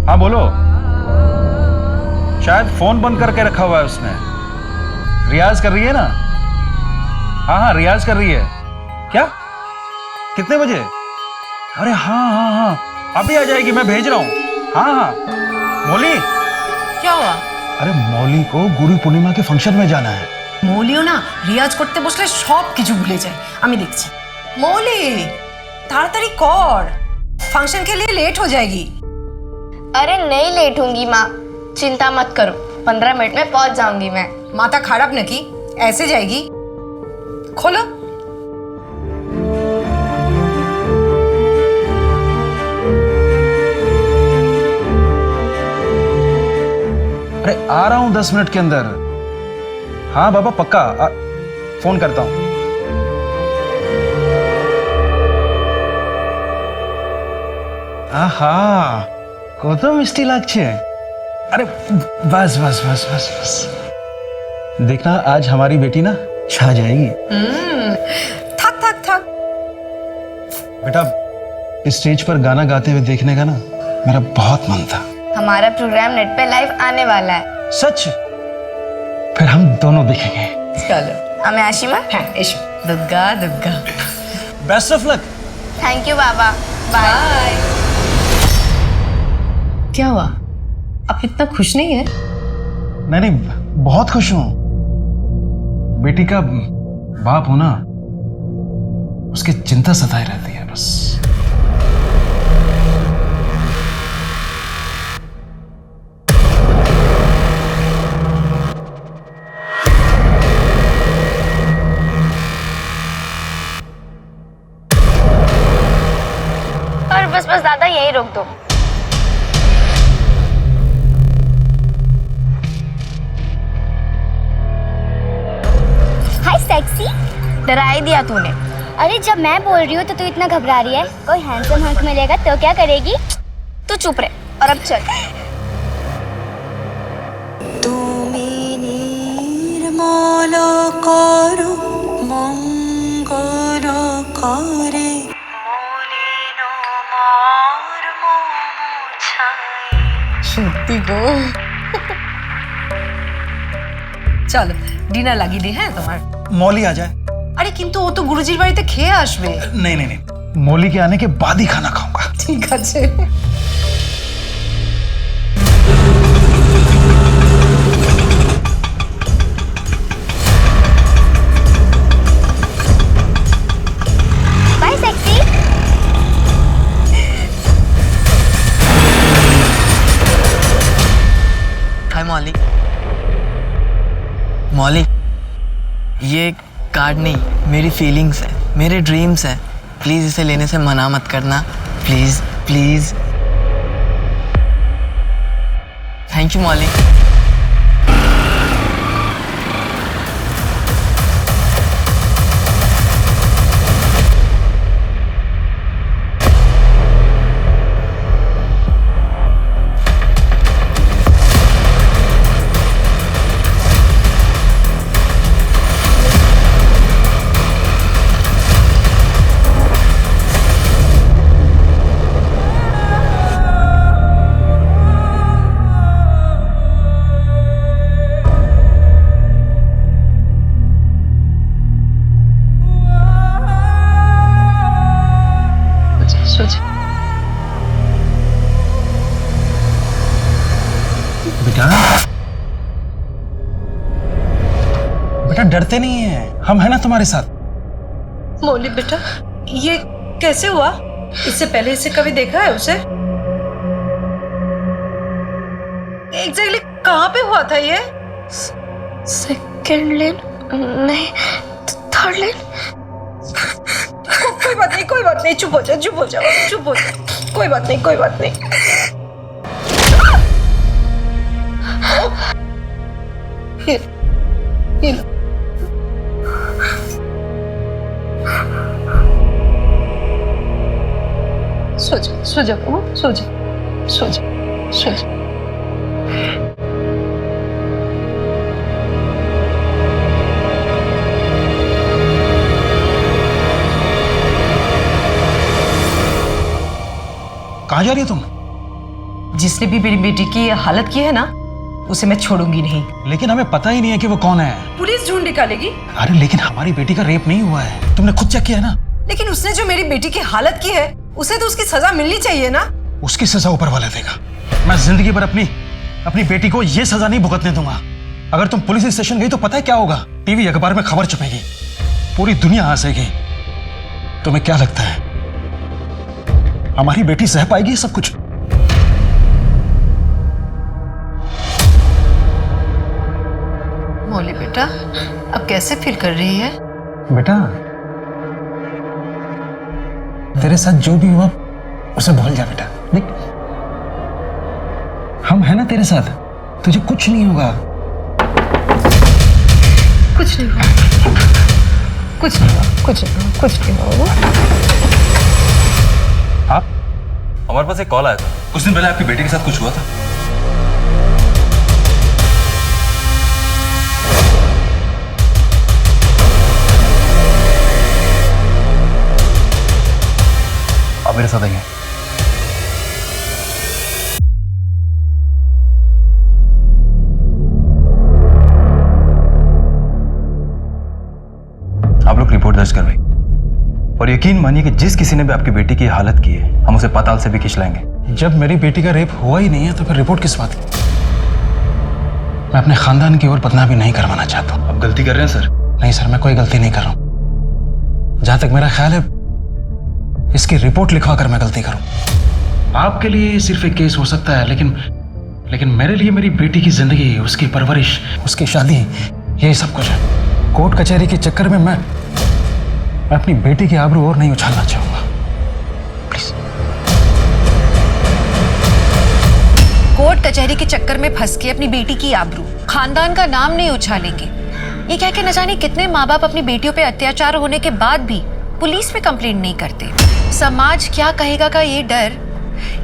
हाँ बोलो। शायद फोन बंद करके रखा हुआ है उसने। रियाज कर रही है ना? हाँ हाँ रियाज कर रही है। क्या? कितने बजे? अरे हाँ हाँ हाँ अभी आ जाएगी, मैं भेज रहा हूँ। हाँ हाँ। मौली, क्या हुआ? अरे मौली को गुरु पूर्णिमा के फंक्शन में जाना है। মৌলিও না রিয়াজ করতে বসলে সব কিছু ভুলে যায়, আমি দেখছি। মৌলি তাড়াতাড়ি কর, फंक्शन के लिए लेट हो जाएगी। अरे नहीं लेट होंगी माँ, चिंता मत करो, 15 मिनट में पहुंच जाऊंगी मैं। माता खराब न की, ऐसे जाएगी। खोलो। अरे आ रहा हूँ 10 मिनट के अंदर। हाँ बाबा पक्का फोन करता हूँ। आहा कत मिष्टि लागছে। अरे बस बस बस बस बस, देखना आज हमारी बेटी ना छा जाएगी। थक थक थक। बेटा इस स्टेज पर गाना गाते हुए देखने का ना मेरा बहुत मन था। हमारा प्रोग्राम नेट पे लाइव आने वाला है। सच? फिर हम दोनों देखेंगे। चलो। আমি আসি মা। हाँ एशो। Durga Durga. Best of luck. Thank you बाबा, बाय। क्या हुआ? आप इतना खुश नहीं है? नहीं नहीं बहुत खुश हूं। बेटी का बाप होना उसकी चिंता सताए रहती है बस। और बस बस दादा यही रोक दो। हाय सेक्सी। डरा ही दिया तूने। अरे जब मैं बोल रही हूँ तो तू इतना घबरा रही है। कोई हैंडसम हंक मिलेगा तो क्या करेगी? तू चुप रहे और अब चल। তুমি নির্মল করো মঙ্গল করে মলিন মর্ম মুছায়। সত্যি গো। চলো ডিনার লাগিয়ে দিই। হ্যাঁ তোমার मौली आ जाए। আরে কিন্তু ও তো গুরুজির বাড়িতে খেয়ে আসবে। नहीं नहीं नहीं, मौली के आने के बाद ही खाना खाऊंगा। ঠিক আছে। Bye sexy. हाय मौली। मौली ये कार्ड नहीं, मेरी फीलिंग्स है, मेरे ड्रीम्स है। प्लीज इसे लेने से मना मत करना, प्लीज प्लीज। थैंक यू मौली। बेटा बेटा डरते नहीं है, हम है ना तुम्हारे साथ। मौली बेटा ये कैसे हुआ? इससे पहले इसे कभी देखा है उसे? एग्जैक्टली कहाँ पे हुआ था ये? सेकंड लेन नहीं, थर्ड लेन। कोई बात नहीं, चुप हो जा, चुप हो जा, चुप हो जा। कोई बात नहीं, कोई बात नहीं। ये लो। सो जा, सो जा बाबू, सो जा, सो जा, सो जा। कहाँ जा रही हो तुम? जिसने भी मेरी बेटी की ये हालत की है ना, उसे मैं छोड़ूंगी नहीं। लेकिन हमें पता ही नहीं है कि वो कौन है। पुलिस ढूंढ निकालेगी। अरे लेकिन हमारी बेटी का रेप नहीं हुआ है, तुमने खुद चेक किया ना। लेकिन उसने जो मेरी बेटी की हालत की है, उसे तो उसकी सजा मिलनी चाहिए ना। उसकी सजा ऊपर वाला देगा। मैं जिंदगी भर अपनी बेटी को ये सजा नहीं भुगतने दूंगा। अगर तुम पुलिस स्टेशन गई तो पता है क्या होगा? टीवी अखबार में खबर छपेगी, पूरी दुनिया हंसेगी। तुम्हें क्या लगता है हमारी बेटी सह पाएगी ये सब कुछ? मौली बेटा, अब कैसे फील कर रही है? बेटा, तेरे साथ जो भी हुआ उसे भूल जा बेटा। देख, हम है ना तेरे साथ, तुझे कुछ नहीं होगा। कुछ नहीं हुआ, कुछ नहीं हुआ, कुछ नहीं हुआ, कुछ नहीं हुआ। आप? हमारे पास एक कॉल आया था, कुछ दिन पहले आपकी बेटी के साथ कुछ हुआ था। आप मेरे साथ आइए। आप लोग रिपोर्ट दर्ज करवाइए और यकीन मानिए कि जिस किसी ने भी आपकी बेटी की हालत की है, हम उसे पाताल से भी खींच लाएंगे। जब मेरी बेटी का रेप हुआ ही नहीं है तो फिर रिपोर्ट किस बात की? मैं अपने खानदान की ओर बदनामी नहीं करवाना चाहता हूं। आप गलती कर रहे हैं सर। नहीं सर, मैं कोई गलती नहीं कर रहा हूं। जहां तक मेरा ख्याल है, इसकी रिपोर्ट लिखवा कर मैं गलती करूं। आपके लिए सिर्फ एक केस हो सकता है, लेकिन मेरे लिए मेरी बेटी की जिंदगी, उसकी परवरिश, उसकी शादी, यही सब कुछ है। कोर्ट कचहरी के चक्कर में मैं अपनी बेटी की आबरू और नहीं उछालना चाहूंगा। प्लीज। कोर्ट कचहरी के चक्कर में फंस के अपनी बेटी की आबरू, खानदान का नाम नहीं उछालेंगे। ये कह के न जाने कितने माँ बाप अपनी बेटियों पे अत्याचार होने के बाद भी पुलिस में कंप्लेंट नहीं करते। समाज क्या कहेगा का ये डर,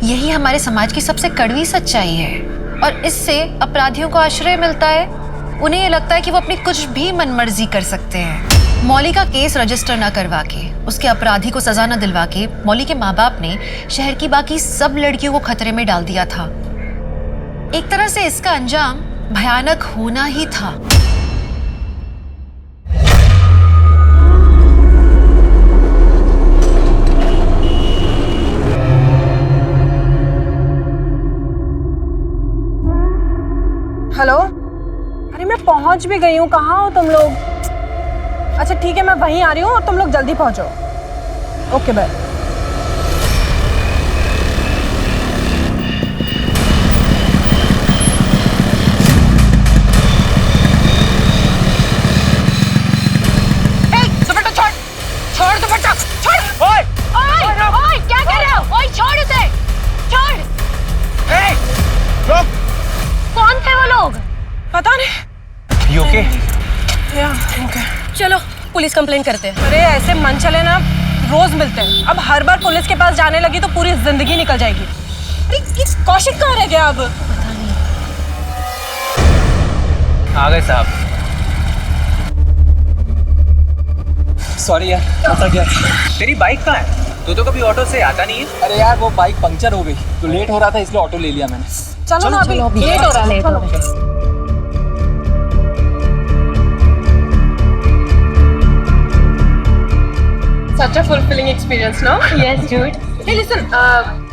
यही हमारे समाज की सबसे कड़वी सच्चाई है। और इससे अपराधियों को आश्रय मिलता है। उन्हें ये लगता है कि वो अपनी कुछ भी मनमर्जी कर सकते हैं। मौली का केस रजिस्टर ना करवा के, उसके अपराधी को सजा न दिलवा के, मौली के माँ बाप ने शहर की बाकी सब लड़कियों को खतरे में डाल दिया था। एक तरह से इसका अंजाम भयानक होना ही था। हेलो, अरे मैं पहुंच भी गई हूँ। कहाँ हो तुम लोग? अच्छा ठीक है, मैं वहीं आ रही हूँ और तुम लोग जल्दी पहुंचो। Okay bye. दुपट्टा छोड़, छोड़ दुपट्टा, छोड़। ओए, ओए, क्या कर रहे हो? ओए, छोड़ उसे, छोड़। रुक। कौन थे वो लोग? पता नहीं। You okay? ओके। चलो पुलिस कंप्लेंट करते हैं। अरे ऐसे मन चले ना, रोज मिलते हैं। अब हर बार पुलिस के पास जाने लगी तो पूरी जिंदगी निकल जाएगी। कौशिक कहाँ रह गया अब? आ गए साहब। सॉरी यार, फंसा गया। तेरी बाइक कहाँ है? तू तो कभी ऑटो से आता नहीं है। अरे यार वो बाइक पंक्चर हो गई तो लेट हो रहा था, इसलिए ऑटो ले लिया मैंने। चलो ना, अभी लेट हो रहा है। Such a fulfilling experience, no? Yes, dude. Hey, listen.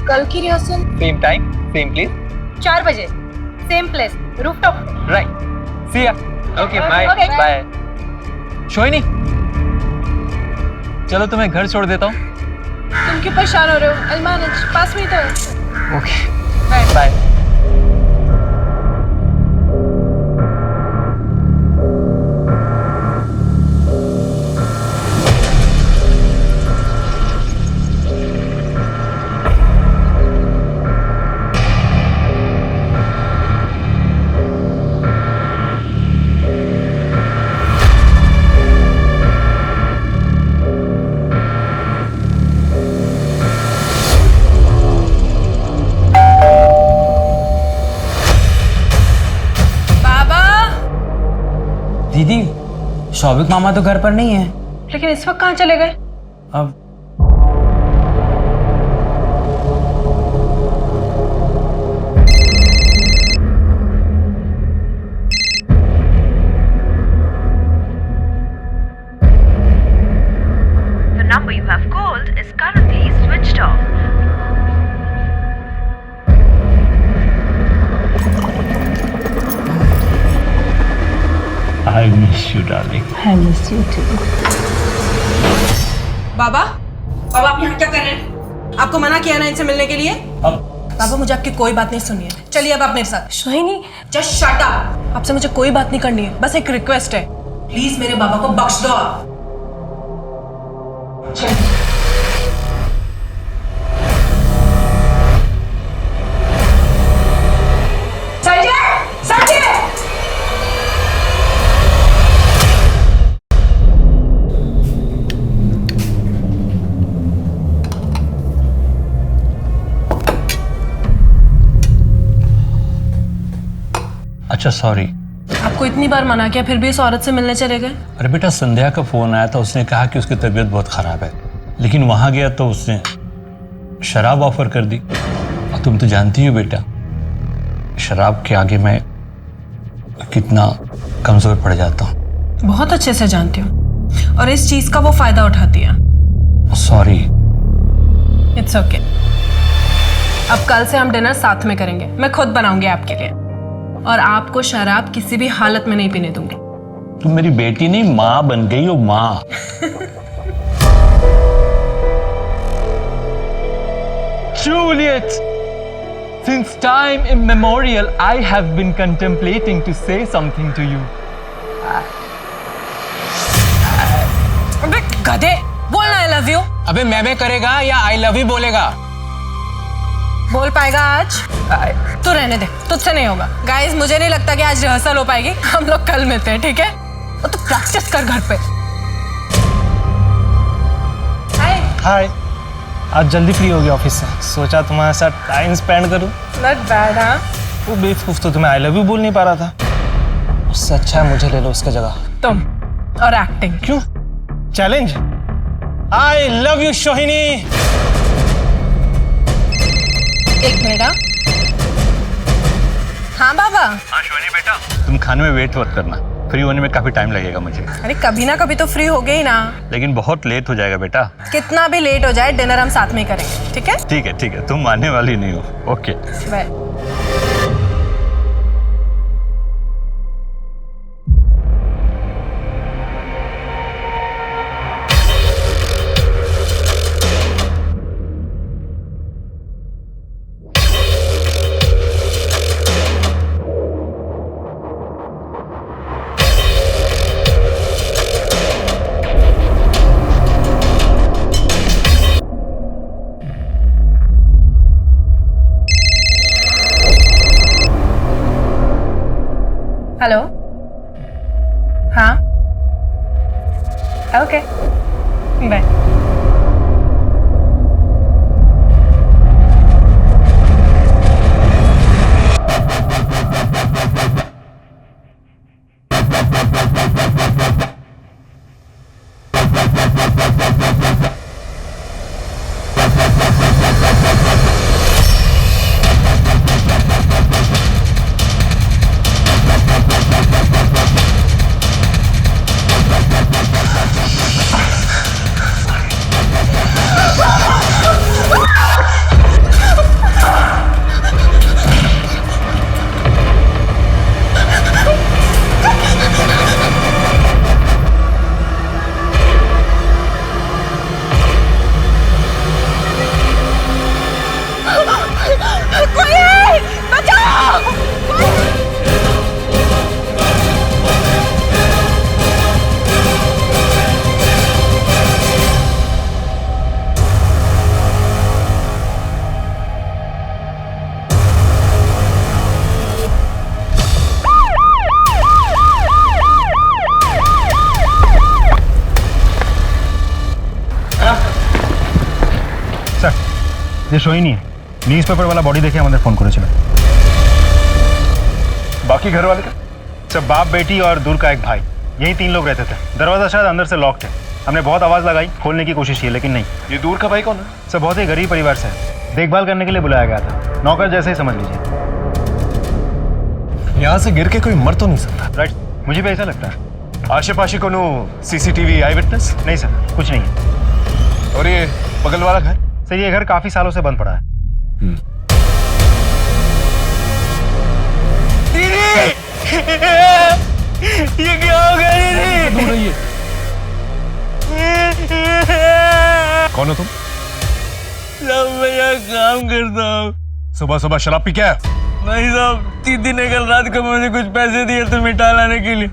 कल की rehearsal same time same place 4 बजे, same place, rooftop. Right. See ya. Okay bye Okay. Bye. Shoini, चलो तुम्हें घर छोड़ देता हूँ। तुम क्यों परेशान हो रहे हो? I'll manage. पास में ही तो है. Okay Bye. बाय। दीदी, शौविक मामा तो घर पर नहीं है। लेकिन इस वक्त कहाँ चले गए? अब मिस यू डार्लिंग। बाबा बाबा आप यहाँ क्या कर रहे हैं? आपको मना किया ना इनसे मिलने के लिए? बाबा मुझे आपकी कोई बात नहीं सुननी है, चलिए अब आप मेरे साथ। सोहिनी, जस्ट शट अप। आपसे मुझे कोई बात नहीं करनी है, बस एक रिक्वेस्ट है, प्लीज मेरे बाबा को बख्श दो आप। चलिए। अच्छा सॉरी। आपको इतनी बार मना किया फिर भी इस औरत से मिलने चले गए? अरे बेटा संध्या का फोन आया था, उसने कहा कि उसकी तबीयत बहुत खराब है, लेकिन वहां गया तो उसने शराब ऑफर कर दी। और तुम तो जानती हो बेटा, शराब के आगे मैं कितना कमजोर पड़ जाता हूँ। बहुत अच्छे से जानती हूँ, और इस चीज का वो फायदा उठाती है। सॉरी। It's okay. अब कल से हम डिनर साथ में करेंगे, मैं खुद बनाऊंगी आपके लिए, और आपको शराब किसी भी हालत में नहीं पीने दूंगी। तुम मेरी बेटी नहीं, माँ बन गई हो, माँ। Juliet, since time immemorial, I have been contemplating to say something to you. अबे गधे, बोलना आई लव यू। अबे मैं करेगा या I love you बोलेगा? बोल पाएगा आज? तू रहने दे, तुझसे नहीं होगा। गाइस मुझे नहीं लगता कि आज रिहर्सल हो पाएगी, हम लोग कल मिलते हैं, ठीक है? और तू प्रैक्टिस कर घर पे। हाय। हाय। आज जल्दी फ्री हो गया ऑफिस से, सोचा तुम्हारे साथ टाइम स्पेंड करूं। Not bad. हाँ वो बेवकूफ तो तुम्हें आई लव यू बोल नहीं पा रहा था, उससे अच्छा है मुझे ले लो उसका जगह। तुम और एक्टिंग। क्यों? चैलेंज। आई लव यू सोहिनी। एक मिनट। हाँ बाबा। हाँ शोनी बेटा, तुम खाने में वेट मत करना, फ्री होने में काफी टाइम लगेगा मुझे। अरे कभी ना कभी तो फ्री हो गई ना। लेकिन बहुत लेट हो जाएगा बेटा। कितना भी लेट हो जाए डिनर हम साथ में ही करेंगे, ठीक है? ठीक है ठीक है, तुम मानने वाली नहीं हो। Okay bye. हेलो। हाँ ओके बाय। ये शो ही नहीं है, न्यूज़पेपर वाला बॉडी देखे हमारे फोन करे चलो। बाकी घर वाले का सब बाप बेटी और दूर का एक भाई, यही 3 लोग रहते थे। दरवाजा शायद अंदर से लॉक है, हमने बहुत आवाज़ लगाई, खोलने की कोशिश की लेकिन नहीं। ये दूर का भाई कौन है? सब बहुत ही गरीब परिवार से है, देखभाल करने के लिए बुलाया गया था, नौकर जैसे ही समझ लीजिए। यहाँ से गिर के कोई मर तो नहीं सकता। राइट, मुझे भी ऐसा लगता है। आशे पाशे कोनो CCTV आई विटनेस? नहीं सर, कुछ नहीं है। और ये बगल वाला घर? सर ये घर काफी सालों से बंद पड़ा है। ये क्या हो गया? ये दूर रहिए। कौन हो तुम? साहब मैं यहाँ काम करता हूँ। सुबह सुबह शराब पी क्या? नहीं साहब, दीदी ने कल रात को मुझे कुछ पैसे दिए थे मिठाई लाने के लिए।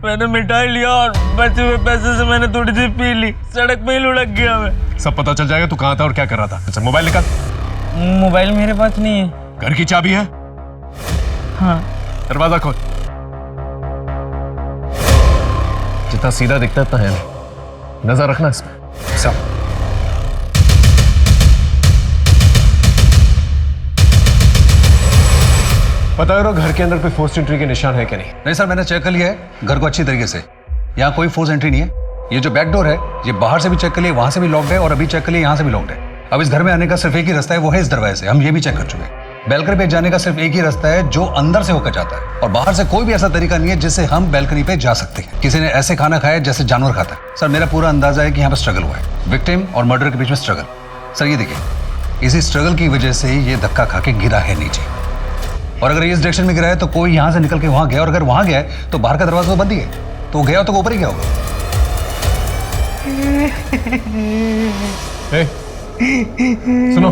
मैंने मिठाई लिया और बचे हुए पैसे से मैंने थोड़ी सी पी ली। सड़क पे ही लुढ़क गया मैं। सब पता चल जाएगा तू कहाँ था और क्या कर रहा था। अच्छा मोबाइल निकाल। मोबाइल मेरे पास नहीं है। घर की चाबी है? हाँ। दरवाजा खोल। जितना सीधा दिखता है उतना है नहीं। नजर रखना इसमें। सब पता करो घर के अंदर कोई फोर्स एंट्री के निशान है क्या नहीं? नहीं सर, मैंने चेक कर लिया है घर को अच्छी तरीके से। यहाँ कोई फोर्स एंट्री नहीं है। ये जो बैक डोर है ये बाहर से भी चेक कर लिए, वहां से भी लॉक्ड है और अभी चेक कर लिए यहाँ से भी लॉक्ड है। अब इस घर में आने का सिर्फ एक ही रास्ता है, वो है इस दरवाजे से। हम ये भी चेक कर चुके हैं। बैल्कनी पे जाने का सिर्फ एक ही रास्ता है जो अंदर से होकर जाता है, और बाहर से कोई भी ऐसा तरीका नहीं है जिससे हम बैल्कनी पे जा सकते हैं। किसी ने ऐसे खाना खाया जैसे जानवर खाता है। सर मेरा पूरा अंदाजा है कि यहाँ पर स्ट्रगल हुआ है, विक्टिम और मर्डर के बीच में स्ट्रगल। सर ये देखिए, इसी स्ट्रगल की वजह से ही ये धक्का खा के गिरा है नीचे। और अगर इस डायरेक्शन में गिरा है तो कोई यहाँ से निकल के वहां गया, और अगर वहां गया है तो बाहर का दरवाजा तो बंद ही है, तो गया तो ऊपर ही गया होगा। सुनो,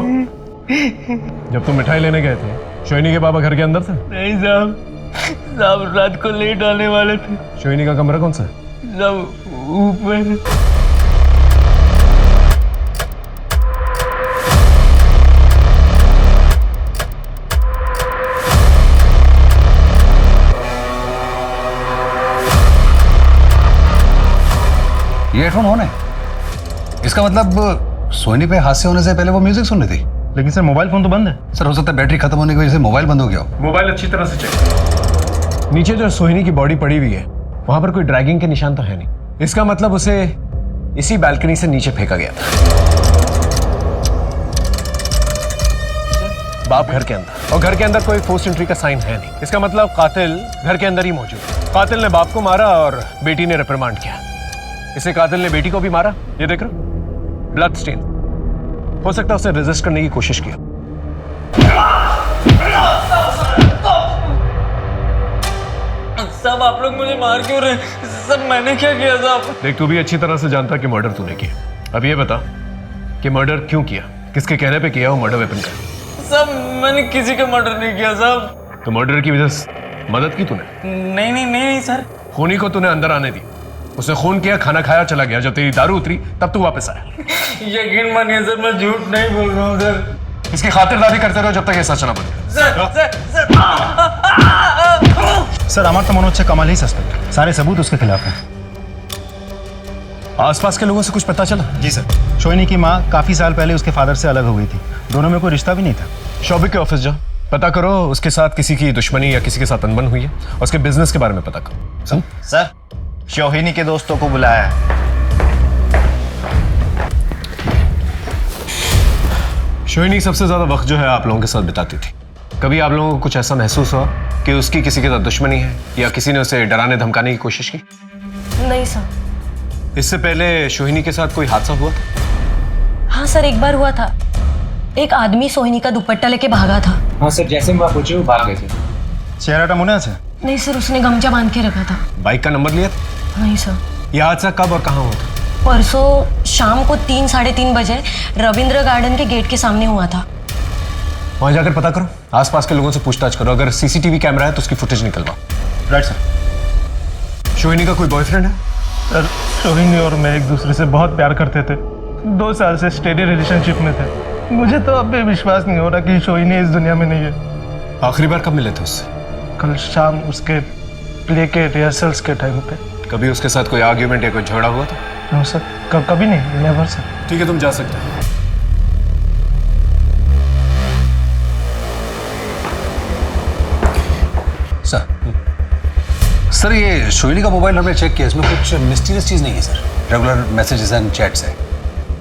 जब तुम मिठाई लेने गए थे शोहिनी के पापा घर के अंदर थे? नहीं साहब, साहब रात को लेट आने वाले थे। शोहिनी का कमरा कौन सा है? साहब ऊपर। ये हेडफोन ऑन है, इसका मतलब सोनी पे हादसे होने से पहले वो म्यूजिक सुन रही थी। लेकिन सर मोबाइल फोन तो बंद है। सर हो सकता है बैटरी खत्म होने की वजह से मोबाइल बंद हो गया हो। मोबाइल अच्छी तरह से चेक। नीचे जो सोहिनी की बॉडी पड़ी हुई है वहां पर कोई ड्रैगिंग के निशान तो है नहीं। इसका मतलब उसे इसी बैल्कनी से नीचे फेंका गया था। बाप घर के अंदर, और घर के अंदर कोई फोर्स एंट्री का साइन है नहीं। इसका मतलब कातिल घर के अंदर ही मौजूद है। कातिल ने बाप को मारा और बेटी ने रिप्रिमांड किया। इसे कातिल ने बेटी को भी मारा। ये देख रहे हो, ब्लड स्टेन। हो सकता है उसे रेजिस्ट करने की कोशिश किया। सब आप लोग मुझे मार क्यों रहे? सब मैंने क्या किया साहब? देख, तू भी अच्छी तरह से जानता कि मर्डर तूने किया। अब ये बता कि मर्डर क्यों किया, किसके कहने पे किया, वो मर्डर वेपन का? सब मैंने किसी का मर्डर नहीं किया साहब। तो मर्डर की वजह से मदद की तूने? नहीं नहीं नहीं सर। खूनी को तूने अंदर आने दी, उसने खून किया, खाना खाया, चला गया। जब तेरी दारू उतरी तब तू वापस आया। यकीन मानिए सर, मैं झूठ नहीं बोल रहा हूँ सर। इसकी खातिरदारी करते रहो जब तक ये सच ना बने। सर আমার तो मनोज से कमाल ही सस्पेक्ट, सारे सबूत उसके खिलाफ हैं। आसपास के लोगों से कुछ पता चला? जी सर, शोहिनी की माँ काफी साल पहले उसके फादर से अलग हो गई थी। दोनों में कोई रिश्ता भी नहीं था। शौबिक के ऑफिस जाओ, पता करो उसके साथ किसी की दुश्मनी या किसी के साथ अनबन हुई है, और उसके बिजनेस के बारे में पता करो। सर शोहिनी के दोस्तों को बुलाया है। शोहिनी सबसे ज्यादा वक्त जो है आप लोगों के साथ बिताती थी। कभी आप लोगों को कुछ ऐसा महसूस हुआ कि उसकी किसी के साथ दुश्मनी है या किसी ने उसे डराने धमकाने की कोशिश की? नहीं सर। इससे पहले शोहिनी के साथ कोई हादसा हुआ था? हाँ सर, एक बार हुआ था। एक आदमी सोहिनी का दुपट्टा लेके भागा था। हाँ सर, जैसे वहां पहुंचे वो भाग गए थे। चेहरा टमुना से? नहीं सर, उसने गमछा बांध के रखा था। बाइक का नंबर लिया था? नहीं सर। यह हादसा कब और कहाँ हुआ था? परसों शाम को 3 साढ़े 3 बजे रविंद्र गार्डन के गेट के सामने हुआ था। वहां जाकर पता करो, आसपास के लोगों से पूछताछ करो। अगर सीसीटीवी कैमरा है तो उसकी फुटेज निकलवाओ। Right sir. शोहिनी का कोई बॉयफ्रेंड है? सर शोहिनी और मैं एक दूसरे से बहुत प्यार करते थे। 2 साल से स्टेडी रिलेशनशिप में थे। मुझे तो अब भी विश्वास नहीं हो रहा कि शोहिनी इस दुनिया में नहीं है। आखिरी बार कब मिले थे उससे? कल शाम उसके प्ले के रिहर्सल्स के टाइम पे। कभी उसके साथ कोई आर्ग्यूमेंट या कोई झगड़ा हुआ था? नो सर, कभी नहीं, नेवर सर। ठीक है, तुम जा सकते हो। सर ये शोहिनी का मोबाइल हमने चेक किया, इसमें कुछ मिस्टीरियस चीज़ नहीं है sir. Regular messages and chats है।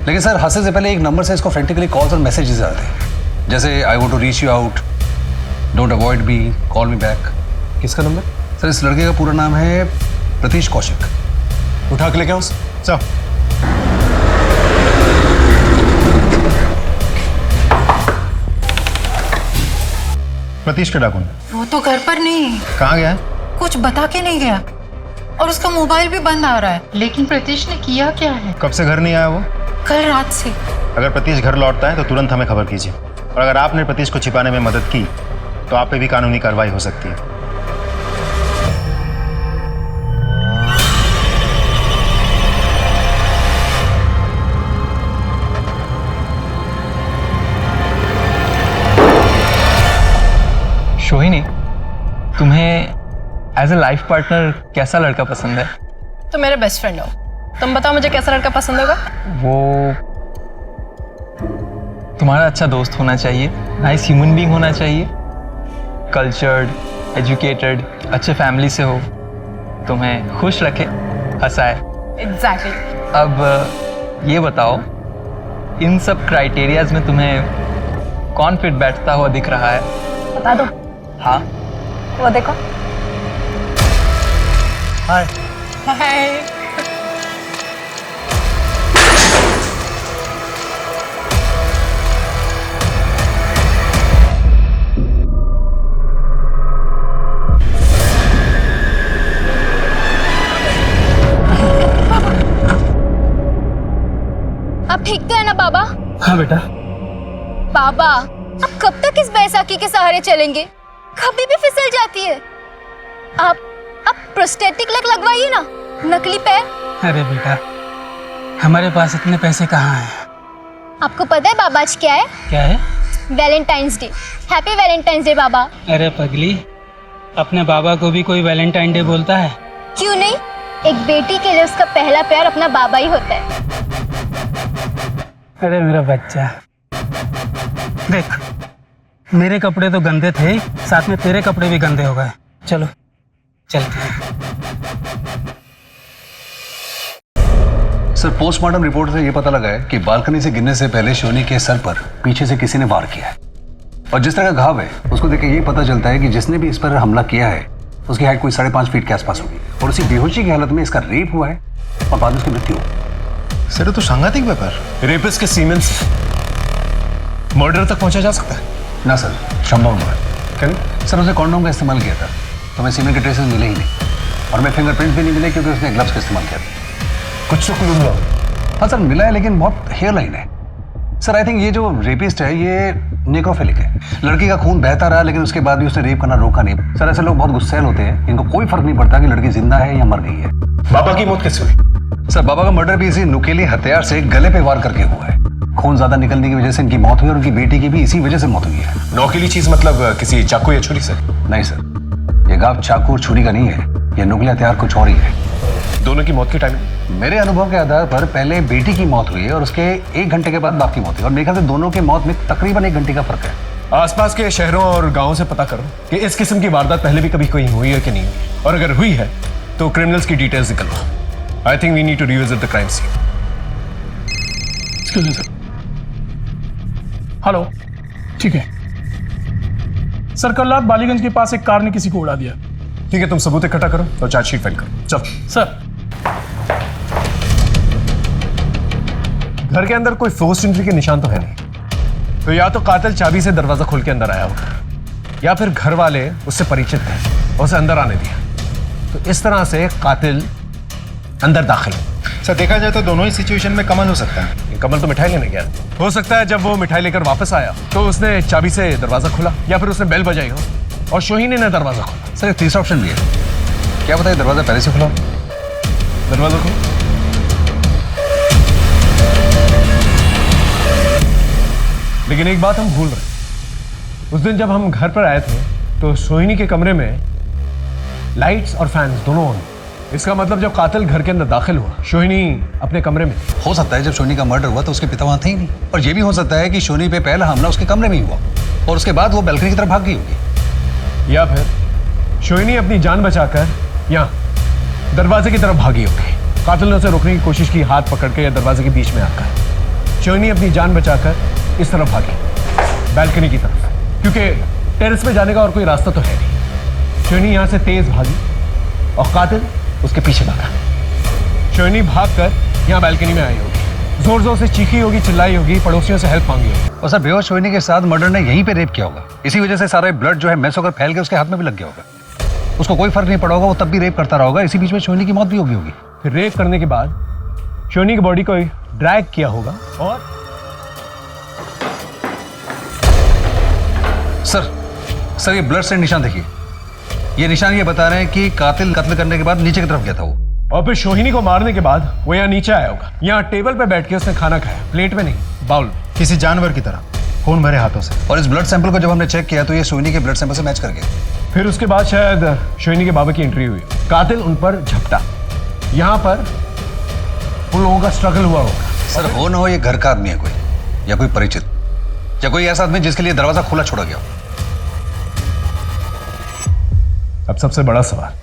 लेकिन सर हादसे से पहले एक नंबर से इसको फ्रेंटिकली कॉल्स और मैसेजेस आते हैं, जैसे I want to reach you out, don't avoid me, call me back. किसका नंबर? सर इस लड़के का पूरा नाम है प्रतीश कौशिक। उठा के लेके आओ सर। प्रतीश के डाकू? वो तो घर पर नहीं। कहाँ गया है? कुछ बता के नहीं गया और उसका मोबाइल भी बंद आ रहा है। लेकिन प्रतीश ने किया क्या है? कब से घर नहीं आया वो? कल रात से। अगर प्रतीश घर लौटता है तो तुरंत हमें खबर कीजिए, और अगर आपने प्रतीश को छिपाने में मदद की तो आप पे भी कानूनी कार्रवाई हो सकती है। सोहिनी, तुम्हें एज ए लाइफ पार्टनर कैसा लड़का पसंद है? तो मेरे बेस्ट फ्रेंड हो, तुम बताओ मुझे कैसा लड़का पसंद होगा? वो तुम्हारा अच्छा दोस्त होना चाहिए, नाइस ह्यूमन बीइंग होना चाहिए, कल्चर्ड, एजुकेटेड, अच्छे फैमिली से हो, तुम्हें खुश रखे, हंसाए। एग्जैक्टली। अब ये बताओ, इन सब क्राइटेरियाज में तुम्हें कौन फिट बैठता हुआ दिख रहा है? बता दो। हाँ, वो देखो। हाय। हाय। आप ठीक तो है ना बाबा? हाँ बेटा। बाबा, अब कब तक इस बैसाखी के सहारे चलेंगे? कभी भी फिसल जाती है। आप प्रोस्थेटिक लेग लगवाइए ना, नकली पैर। अरे बेटा, हमारे पास इतने पैसे कहाँ हैं? आपको पता है बाबा आज क्या है? क्या है? Valentine's Day. Happy Valentine's Day बाबा। अरे पगली, अपने बाबा को भी कोई वैलेंटाइन डे बोलता है? क्यों नहीं, एक बेटी के लिए उसका पहला प्यार अपना बाबा ही होता है। अरे मेरा बच्चा, देख मेरे कपड़े तो गंदे थे, साथ में तेरे कपड़े भी गंदे हो गए। चलो चलते हैं। सर, पोस्टमार्टम रिपोर्ट से यह पता लगा है कि बालकनी से गिरने से पहले सोनी के सर पर पीछे से किसी ने वार किया है, और जिस तरह का घाव है उसको देख के यही पता चलता है कि जिसने भी इस पर हमला किया है उसकी हाइट कोई 5.5 फीट के आसपास होगी, और उसी बेहोशी की हालत में इसका रेप हुआ है और बाद में उसकी मृत्यु हुई। सर ये तो सांघातिक व्यापार। रेपिस्ट के सीमेन से मर्डर तक पहुंचा जा सकता है? ना सर, संभव नहीं है। क्यों? सर उसने कॉन्डोम का इस्तेमाल किया था, तो हमें सीमेन के ट्रेसेस मिले ही नहीं, और हमें फिंगरप्रिंट भी नहीं मिले क्योंकि उसने ग्लव्स का इस्तेमाल किया था। कुछ तो क्लू मिला? हाँ सर, मिला है, लेकिन बहुत हेयर लाइन है। सर आई थिंक ये जो रेपिस्ट है ये नेक्रोफिलिक है। लड़की का खून बहता रहा लेकिन उसके बाद भी उसने रेप करना रोका नहीं। सर ऐसे लोग बहुत गुस्सैल होते हैं, इनको कोई फर्क नहीं पड़ता कि लड़की जिंदा है या मर गई है। बाबा की मौत कैसे हुई? सर बाबा का मर्डर भी इसी नुकीले हथियार से गले पे वार करके हुआ है। खून ज्यादा निकलने की वजह से इनकी मौत हुई, और उनकी बेटी की भी इसी वजह से मौत हुई है। नौकीली चीज मतलब किसी चाकू या छुरी से? नहीं सर, ये घाव चाकू और छुरी का नहीं है, ये नुकीले हथियार कुछ और ही है। दोनों की मौत की टाइमिंग? मेरे अनुभव के आधार पर पहले बेटी की मौत हुई है और उसके 1 घंटे के बाद बाप की मौत हुई, और मेरे ख्याल से दोनों के मौत में तकरीबन 1 घंटे का फर्क है। आसपास के शहरों और गांवों से पता करो कि इस किस्म की वारदात पहले भी कभी कोई हुई है कि नहीं हुई, और अगर हुई है तो क्रिमिनल्स की डिटेल्स निकलवाओ। I think we need to revisit the crime scene. Excuse me sir. Hello, ठीक है सर। कल रात बालीगंज के पास एक कार ने किसी को उड़ा दिया। ठीक है, तुम सबूत इकट्ठा करो और चार्जशीट फाइल करो। चल सर। घर के अंदर कोई फोर्स्ड एंट्री के निशान तो है नहीं, तो या तो कातिल चाबी से दरवाजा खोल के अंदर आया होगा, या फिर घर वाले उससे परिचित थे और उसे अंदर आने दिया। तो इस तरह से कातिल अंदर दाखिल। सर देखा जाए तो दोनों ही सिचुएशन में कमल हो सकता है। कमल तो मिठाई लेने गया, हो सकता है जब वो मिठाई लेकर वापस आया तो उसने चाबी से दरवाजा खोला, या फिर उसने बेल बजाई हो और सोहिनी ने दरवाजा खोला। सर एक तीसरा ऑप्शन भी है, क्या बताइए दरवाजा पहले से खुला? दरवाजा खोलो। लेकिन एक बात हम भूल रहे, उस दिन जब हम घर पर आए थे तो सोहिनी के कमरे में लाइट्स और फैंस दोनों ऑन। इसका मतलब जब कातिल घर के अंदर दाखिल हुआ, सोहिनी अपने कमरे में थी। हो सकता है जब सोनी का मर्डर हुआ तो उसके पिता वहां थे ही नहीं, और ये भी हो सकता है कि सोनी पे पहला हमला उसके कमरे में ही हुआ और उसके बाद वो बैल्कनी की तरफ भाग गई होगी, या फिर सोहिनी अपनी जान बचाकर यहाँ दरवाजे की तरफ भागी होगी। कातिल ने उसे रोकने की कोशिश की, हाथ पकड़ के या दरवाजे के बीच में आकर। सोहिनी अपनी जान बचाकर इस तरफ भागी, बैल्कनी की तरफ, क्योंकि टेरेस पे जाने का और कोई रास्ता तो है नहीं। सोहिनी यहाँ से तेज भागी और कातिल उसके पीछे भागा। सोहिनी भागकर यहाँ बैल्कनी में आई होगी, जोर जोर से चीखी होगी, चिल्लाई होगी, पड़ोसियों से हेल्प मांगी होगी। और सर बेहोश सोहिनी के साथ मर्डर ने यहीं पे रेप किया होगा, इसी वजह से सारा ब्लड जो है मैस होकर फैल के उसके हाथ में भी लग गया होगा। उसको कोई फर्क नहीं पड़ा होगा, वो तब भी रेप करता रहा होगा, इसी बीच में सोनी की मौत भी होगी होगी। फिर रेप करने के बाद शोनी की बॉडी को ड्रैग किया होगा और सर ये ब्लड से निशान देखिए, ये निशान ये बता रहे हैं कि कातिल कत्ल करने के बाद नीचे की तरफ गया था वो, और फिर सोहिनी को मारने के बाद वो यहाँ नीचे आया होगा। यहाँ टेबल पे बैठ के उसने खाना खाया, प्लेट में नहीं, बाउल में, किसी जानवर की तरह खून भरे हाथों से। और इस ब्लड सैंपल को जब हमने चेक किया तो ये सोनी के ब्लड सैंपल से मैच कर गया। फिर उसके बाद शायद सोहिनी के बाबा की एंट्री हुई, कातिल उन पर झपटा, यहाँ पर उन लोगों का स्ट्रगल हुआ होगा। सर हो ना हो ये घर का आदमी है कोई, या कोई परिचित, या कोई ऐसा आदमी जिसके लिए दरवाजा खुला छोड़ा गया हो। अब सबसे बड़ा सवाल,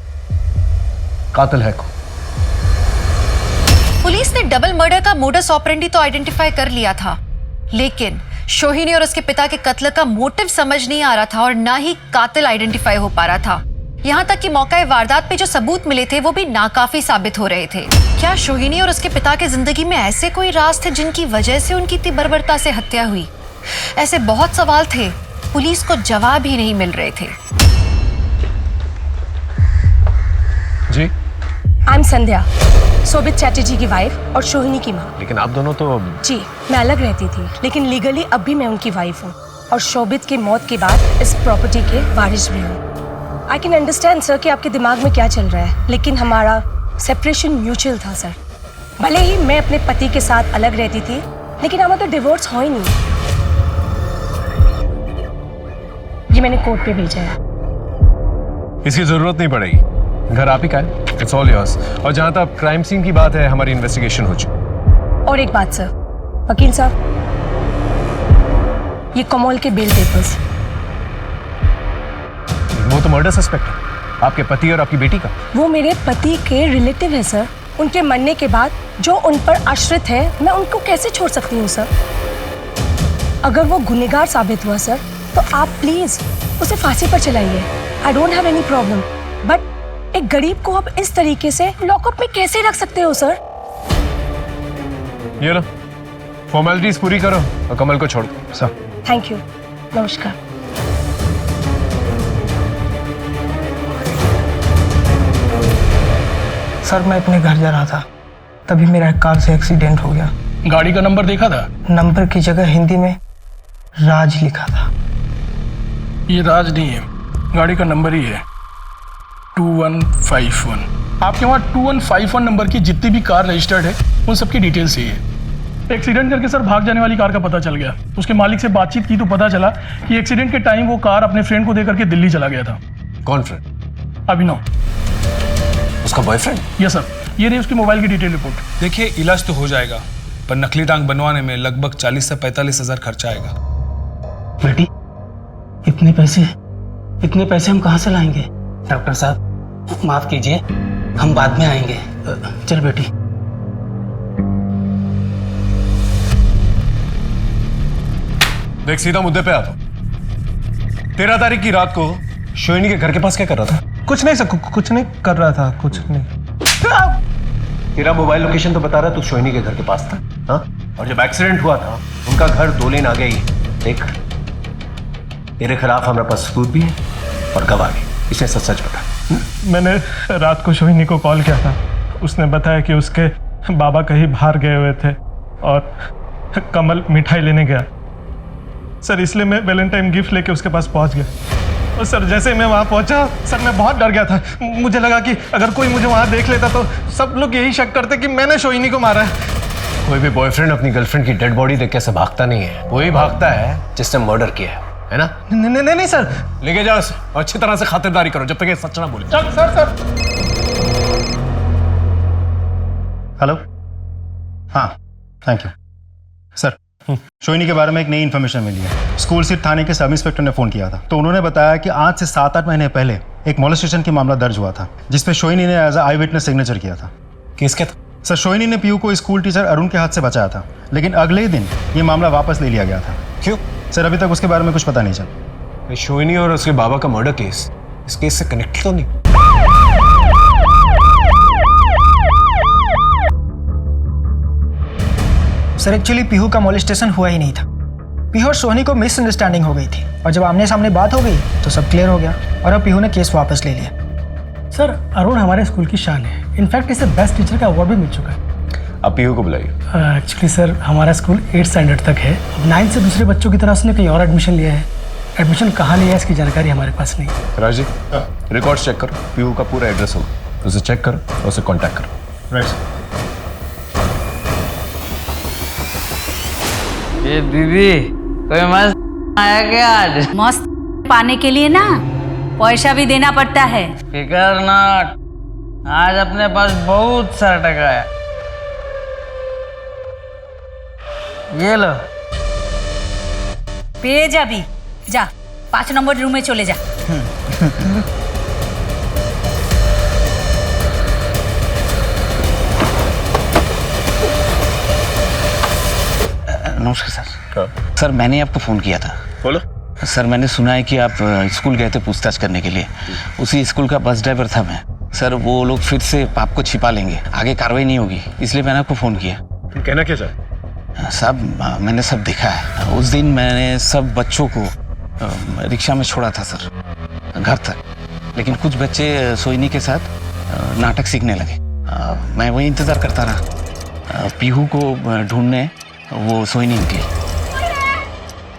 कातिल है कौन? पुलिस ने डबल मर्डर का मोडस ऑपरेंडी तो आइडेंटिफाई कर लिया था, लेकिन सोहिनी और उसके पिता के कत्ल का मोटिव समझ नहीं आ रहा था और ना ही कातिल आइडेंटिफाई हो पा रहा था। यहाँ तक कि मौका वारदात पे जो सबूत मिले थे वो भी नाकाफी साबित हो रहे थे। क्या सोहिनी और उसके पिता के जिंदगी में ऐसे कोई राज थे जिनकी वजह से उनकी इतनी बर्बरता से हत्या हुई? ऐसे बहुत सवाल थे, पुलिस को जवाब ही नहीं मिल रहे थे। जी, आई एम संध्या, शोभित चैटर्जी की वाइफ और सोहिनी की माँ। लेकिन आप दोनों तो... जी, मैं अलग रहती थी, लेकिन लीगली अब भी मैं उनकी वाइफ हूँ और शोभित की मौत के बाद इस प्रॉपर्टी के वारिस भी हूँ। आई कैन अंडरस्टैंड सर कि आपके दिमाग में क्या चल रहा है, लेकिन हमारा सेपरेशन म्यूचुअल था सर। भले ही मैं अपने पति के साथ अलग रहती थी, लेकिन हमारा तो डिवोर्स हो ही नहीं। ये मैंने कोर्ट पे भेजा है। इसकी जरूरत नहीं पड़ेगी, घर आप ही का है, इट्स ऑल योर्स। और जहां तक क्राइम सीन की बात है, हमारी इन्वेस्टिगेशन हो चुकी। और एक बात सर, वकील साहब, ये कमोल के बेल पेपर्स। वो तो मर्डर सस्पेक्ट है, आपके पति और आपकी बेटी का। वो मेरे पति के रिलेटिव है सर। उनके मरने के बाद जो उन पर आश्रित है, मैं उनको कैसे छोड़ सकती हूँ सर? अगर वो गुनहगार साबित हुआ सर, तो आप प्लीज उसे फांसी पर चलाइए। I don't have any problem, but एक गरीब को आप इस तरीके से लॉकअप में कैसे रख सकते हो सर? ये लो, फॉर्मेलिटीज पूरी करो और कमल को छोड़ दो। सर थैंक यू, नमस्कार। सर मैं अपने घर जा रहा था, तभी मेरा एक कार से एक्सीडेंट हो गया। गाड़ी का नंबर देखा था? नंबर की जगह हिंदी में राज लिखा था। ये राज नहीं है, गाड़ी का नंबर ही है 2151। आपके वहाँ 2151 नंबर की जितनी भी कार रजिस्टर्ड है, उन सबकी डिटेल्स यही है। एक्सीडेंट करके सर भाग जाने वाली कार का पता चल गया। उसके मालिक से बातचीत की तो पता चला कि एक्सीडेंट के टाइम वो कार अपने फ्रेंड को देकर के दिल्ली चला गया था। कौन फ्रेंड? अभिनव। उसका बॉयफ्रेंड? यस सर, ये रही उसकी मोबाइल की डिटेल रिपोर्ट। देखिए, इलाज तो हो जाएगा, पर नकली टांग बनवाने में लगभग 40 से 45 हजार खर्चा आएगा। बेटी, इतने पैसे हम कहाँ से लाएंगे? डॉक्टर साहब माफ कीजिए, हम बाद में आएंगे। चल बेटी। देख, सीधा मुद्दे पे आता हूं। 13 तारीख की रात को सोहिनी के घर के पास क्या कर रहा था? कुछ नहीं सर, कुछ नहीं कर रहा था, कुछ नहीं। तेरा मोबाइल लोकेशन तो बता रहा तू सोहिनी के घर के पास था, हाँ? और जब एक्सीडेंट हुआ था, उनका घर 2 लेन आगे ही। देख, तेरे खिलाफ हमारे पास सबूत भी है और गवाह भी। इसे सच सच बता। मैंने रात को सोहिनी को कॉल किया था, उसने बताया कि उसके बाबा कहीं बाहर गए हुए थे और कमल मिठाई लेने गया सर, इसलिए मैं वैलेंटाइन गिफ्ट लेके उसके पास पहुंच गया। और सर जैसे मैं वहाँ पहुंचा सर, मैं बहुत डर गया था। मुझे लगा कि अगर कोई मुझे वहाँ देख लेता तो सब लोग यही शक करते कि मैंने सोहिनी को मारा है। कोई भी बॉयफ्रेंड अपनी गर्लफ्रेंड की डेड बॉडी देख के ऐसे भागता नहीं है, वही भागता है जिसने मर्डर किया है ना? नहीं सर। लेके जाओ उसे और अच्छी तरह से खातिरदारी करो जब तक ये सच ना बोले। सर। हेलो, हाँ थैंक यू सर। सोहिनी के बारे में एक नई इन्फॉर्मेशन मिली है। स्कूल स्थित थाने के सब इंस्पेक्टर ने फोन किया था, तो उन्होंने बताया कि आज से 7-8 महीने पहले एक मोलेस्टेशन की मामला दर्ज हुआ था, जिसपे सोहिनी ने एज आई विटनेस सिग्नेचर किया था। किसके था? सर, सोहिनी ने पीयू को स्कूल टीचर अरुण के हाथ से बचाया था, लेकिन अगले ही दिन ये मामला वापस ले लिया गया था। क्यों? सर अभी तक उसके बारे में कुछ पता नहीं चला। सोहिनी और उसके बाबा का मर्डर केस इस केस से कनेक्टेड तो नहीं? सर एक्चुअली पीहू का मोलेस्टेशन हुआ ही नहीं था। पीहू और सोहिनी को मिसअंडरस्टैंडिंग हो गई थी और जब आमने सामने बात हो गई तो सब क्लियर हो गया और अब पीहू ने केस वापस ले लिया। सर अरुण हमारे स्कूल की शान है, इनफैक्ट इसे बेस्ट टीचर का अवार्ड भी मिल चुका है। आप पीहू को बुलाइए। एक्चुअली सर हमारा स्कूल 8th स्टैंडर्ड तक है, अब 9th से दूसरे बच्चों की तरह उसने कहीं और एडमिशन लिया है। एडमिशन कहाँ लिया है इसकी जानकारी हमारे पास नहीं। राज जी रिकॉर्ड्स चेक करो, पीहू का पूरा एड्रेस होगा, उसे चेक करो और उसे कांटेक्ट करो। राइट। ये दीदी कोई मस्त आया क्या आज? मस्त पाने के लिए ना पैसा भी देना पड़ता है। फिकर नॉट, आज अपने पास बहुत सारा टका है। ये लो। पे जा भी जा, 5 नंबर रूम में चले जा। नमस्कार सर। सर मैंने आपको फ़ोन किया था। बोलो। सर मैंने सुना है कि आप स्कूल गए थे पूछताछ करने के लिए। उसी स्कूल का बस ड्राइवर था मैं। सर वो लोग फिर से आपको छिपा लेंगे, आगे कार्रवाई नहीं होगी, इसलिए मैंने आपको फ़ोन किया। तुम कहना क्या चाहते? साहब मैंने सब देखा है। उस दिन मैंने सब बच्चों को रिक्शा में छोड़ा था सर घर तक, लेकिन कुछ बच्चे सोइनी के साथ नाटक सीखने लगे। मैं वही इंतज़ार करता रहा। पीहू को ढूंढने वो सोइनी निकली।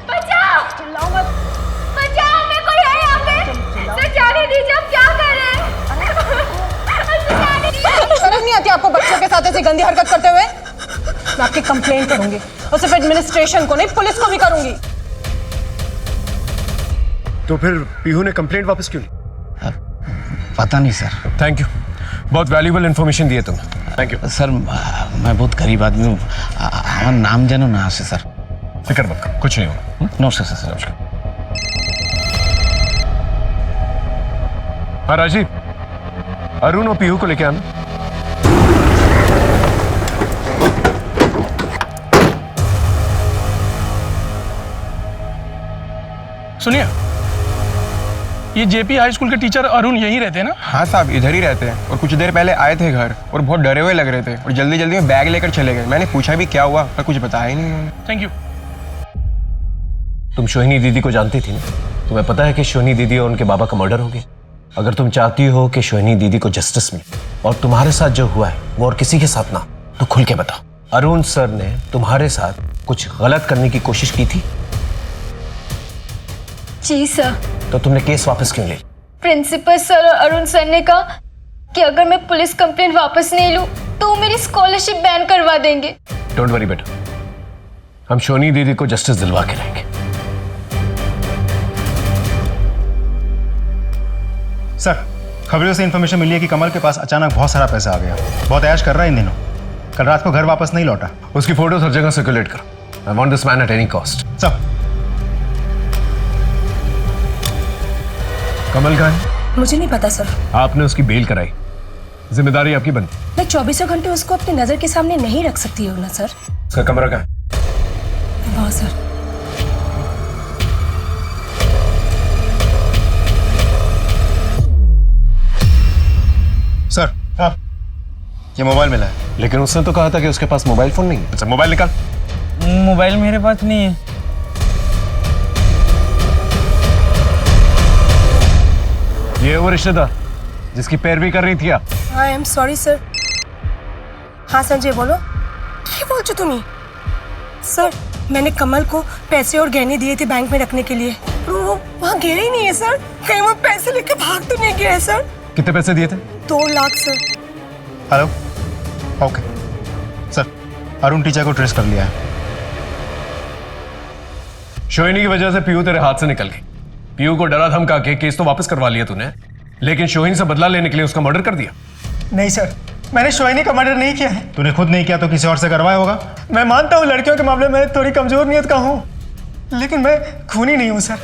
बचाओ! चिल्लाओ मत! बचाओ! मैं कोई है यहाँ पे! सर जाने दीजिए, अब क्या करें? सर जाने दीजिए! शर्म नहीं आती आपको बच्चों के साथ ऐसी गंदी हरकत करते हुए? मैं आपकी कंप्लेंट करूंगी और सिर्फ एडमिनिस्ट्रेशन को नहीं, पुलिस को भी करूंगी। तो फिर पीहू ने कंप्लेंट वापस क्यों ली? पता नहीं सर। थैंक यू, बहुत वैल्यूबल इन्फॉर्मेशन दिए तुमने। Thank you sir. मैं बहुत गरीब आदमी हूँ, हमारा नाम जानो ना से सर। फिक्र मत करो, कुछ नहीं होगा। नमस्कार सर। नमस्कार। हाँ राजीव, अरुण और पीहू को लेके आना। सुनिए, ये जेपी हाई स्कूल के टीचर अरुण यहीं रहते हैं ना? हाँ साहब, इधर ही रहते हैं और कुछ देर पहले आए थे घर और बहुत डरे हुए लग रहे थे और जल्दी जल्दी में बैग लेकर चले गए। मैंने पूछा भी क्या हुआ पर कुछ बताया ही नहीं उन्होंने। Thank you. तुम शोहिनी दीदी को जानती थी ना? तुम्हें पता है कि शोहिनी दीदी और उनके बाबा का मर्डर हो गया। अगर तुम चाहती हो कि शोहिनी दीदी को जस्टिस मिले और तुम्हारे साथ जो हुआ है वो और किसी के साथ ना, तो खुल के बताओ। अरुण सर ने तुम्हारे साथ कुछ गलत करने की कोशिश की थी? जी सर। तो तुमने केस वापस क्यों ले ली? प्रिंसिपल सर और अरुण सर ने कहा कि अगर मैं पुलिस कंप्लेंट वापस नहीं लूं तो मेरी स्कॉलरशिप बैन करवा देंगे। डोंट वरी बेटा, हम शोनी दीदी को जस्टिस दिलवा के रहेंगे। सर खबरों से इन्फॉर्मेशन मिली है कि कमल के पास अचानक बहुत सारा पैसा आ गया, बहुत ऐश कर रहा है इन दिनों। कल रात को घर वापस नहीं लौटा। उसकी फोटोज हर जगह सर्कुलेट करो। I want this man at any cost. Sir Kamal कहाँ है? मुझे नहीं पता सर। आपने उसकी बेल कराई, जिम्मेदारी आपकी बनती। मैं 24 घंटे उसको अपनी नजर के सामने नहीं रख सकती हूँ ना सर। उसका कमरा कहाँ है? वाह सर। सर हाँ, ये मोबाइल मिला है। लेकिन उसने तो कहा था कि उसके पास मोबाइल फोन नहीं है। अच्छा मोबाइल निकाल। मोबाइल मेरे पास नहीं है। ये वो रिश्तेदार जिसकी पैरवी कर रही थी आप? I am sorry sir. हाँ संजय बोलो। क्या बोल चो तुम्हें? सर मैंने कमल को पैसे और गहने दिए थे बैंक में रखने के लिए, वो वहाँ गया ही नहीं है सर। कहीं वो पैसे लेके भाग तो नहीं गया है सर? कितने पैसे दिए थे? 2 lakh sir. Hello okay sir, Arun teacher को ट्रेस कर लिया है। शोहिनी की वजह से पीयू तेरे हाथ से निकल गई। पीयू को डरा धमका के केस तो वापस करवा लिया तूने, लेकिन शोहिनी से बदला लेने के लिए उसका मर्डर कर दिया। नहीं सर, मैंने शोहिनी का मर्डर नहीं किया है। तूने खुद नहीं किया तो किसी और से करवाया होगा। मैं मानता हूँ लड़कियों के मामले में थोड़ी कमजोर नियत का हूँ, लेकिन मैं खूनी नहीं हूँ सर।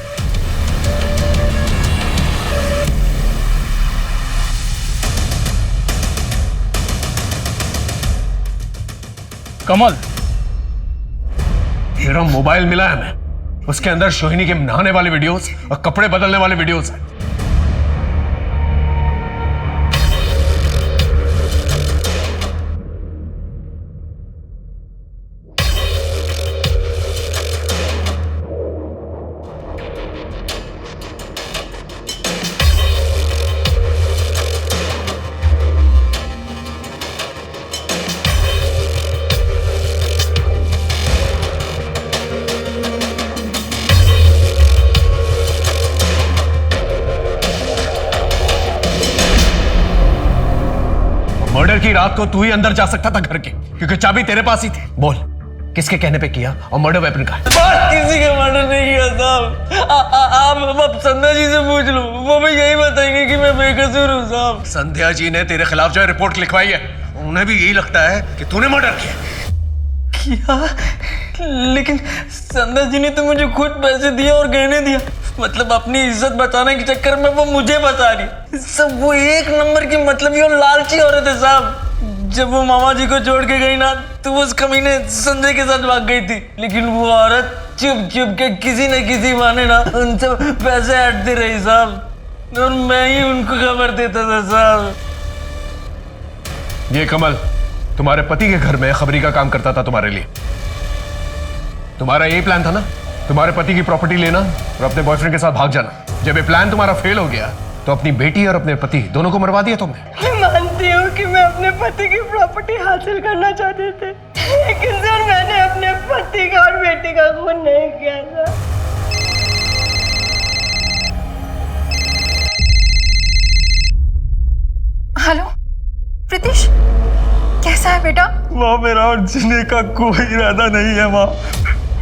कमल, तेरा मोबाइल मिला है हमें, उसके अंदर शोहिनी के नहाने वाले वीडियोस और कपड़े बदलने वाले वीडियोस हैं। मर्डर की रात को तू ही अंदर जा सकता था घर के, क्योंकि चाबी तेरे पास ही थी। बोल, किसके कहने पे किया और मर्डर वेपन का है? किसी का मर्डर नहीं किया साहब। आप संध्या जी से पूछ लो, वो भी यही बताएंगे कि मैं बेकसूर हूँ साहब। संध्या जी ने तेरे खिलाफ जो रिपोर्ट लिखवाई है, उन्हें भी यही लगता है कि तूने मर्डर किया। लेकिन संध्या जी ने तो मुझे खुद पैसे दिए और गहने दिया, मतलब अपनी इज्जत बचाने के चक्कर में वो मुझे बचा रही। सब वो एक नंबर की मतलब ये लालची औरत है साहब। जब वो मामा जी को छोड़ के गई ना, तो वो उस कमीने संजय के साथ भाग गई थी, लेकिन वो औरत चुप चुप के किसी न किसी बहाने ना उनसे पैसे हटती रही साहब, और मैं ही उनको खबर देता था साहब। ये कमल तुम्हारे पति के घर में खबरी का काम करता था तुम्हारे लिए। तुम्हारा यही प्लान था ना, तुम्हारे पति की प्रॉपर्टी लेना और अपने बॉयफ्रेंड के साथ भाग जाना। जब ये प्लान तुम्हारा फेल हो गया तो अपनी बेटी और अपने पति दोनों को मरवा दिया तुमने। मैं मानती हूँ कि मैं अपने पति की प्रॉपर्टी हासिल करना चाहते थे, लेकिन सर मैंने अपने पति का और बेटी का खून नहीं किया था। हेलो प्रीतिश, कैसा है बेटा? माँ, मेरा और जीने का कोई इरादा नहीं है माँ।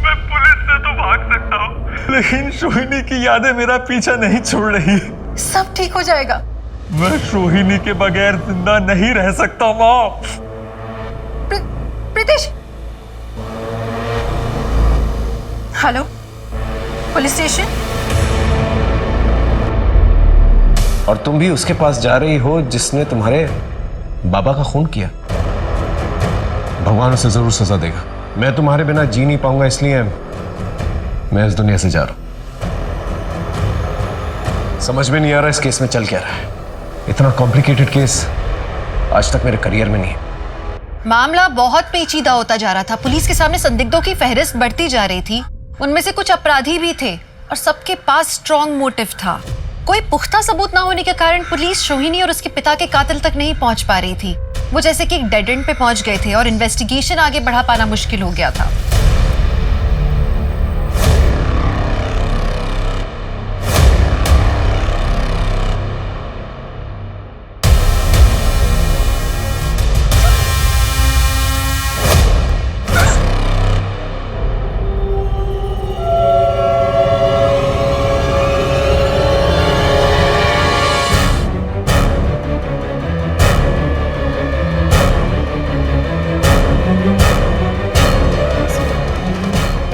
मैं पुलिस से तो भाग सकता हूँ, लेकिन सोहिनी की यादें मेरा पीछा नहीं छोड़ रही। सब ठीक हो जाएगा। मैं सोहिनी के बगैर जिंदा नहीं रह सकता माँ। Pritish, hello police station. और तुम भी उसके पास जा रही हो जिसने तुम्हारे बाबा का खून किया। भगवान उसे जरूर सजा देगा। मैं तुम्हारे बिना जी नहीं पाऊंगा, इसलिए मैं इस दुनिया से जा रहा हूं। समझ में नहीं आ रहा इस केस में चल क्या रहा है। इतना कॉम्प्लिकेटेड केस आज तक मेरे करियर में नहीं है। मामला बहुत पेचीदा होता जा रहा था। पुलिस के सामने संदिग्धों की फहरिस्त बढ़ती जा रही थी। उनमें से कुछ अपराधी भी थे और सबके पास स्ट्रॉन्ग मोटिव था। कोई पुख्ता सबूत ना होने के कारण पुलिस सोहिनी और उसके पिता के कातिल तक नहीं पहुंच पा रही थी। वो जैसे कि एक डेड एंड पे पहुंच गए थे और इन्वेस्टिगेशन आगे बढ़ा पाना मुश्किल हो गया था।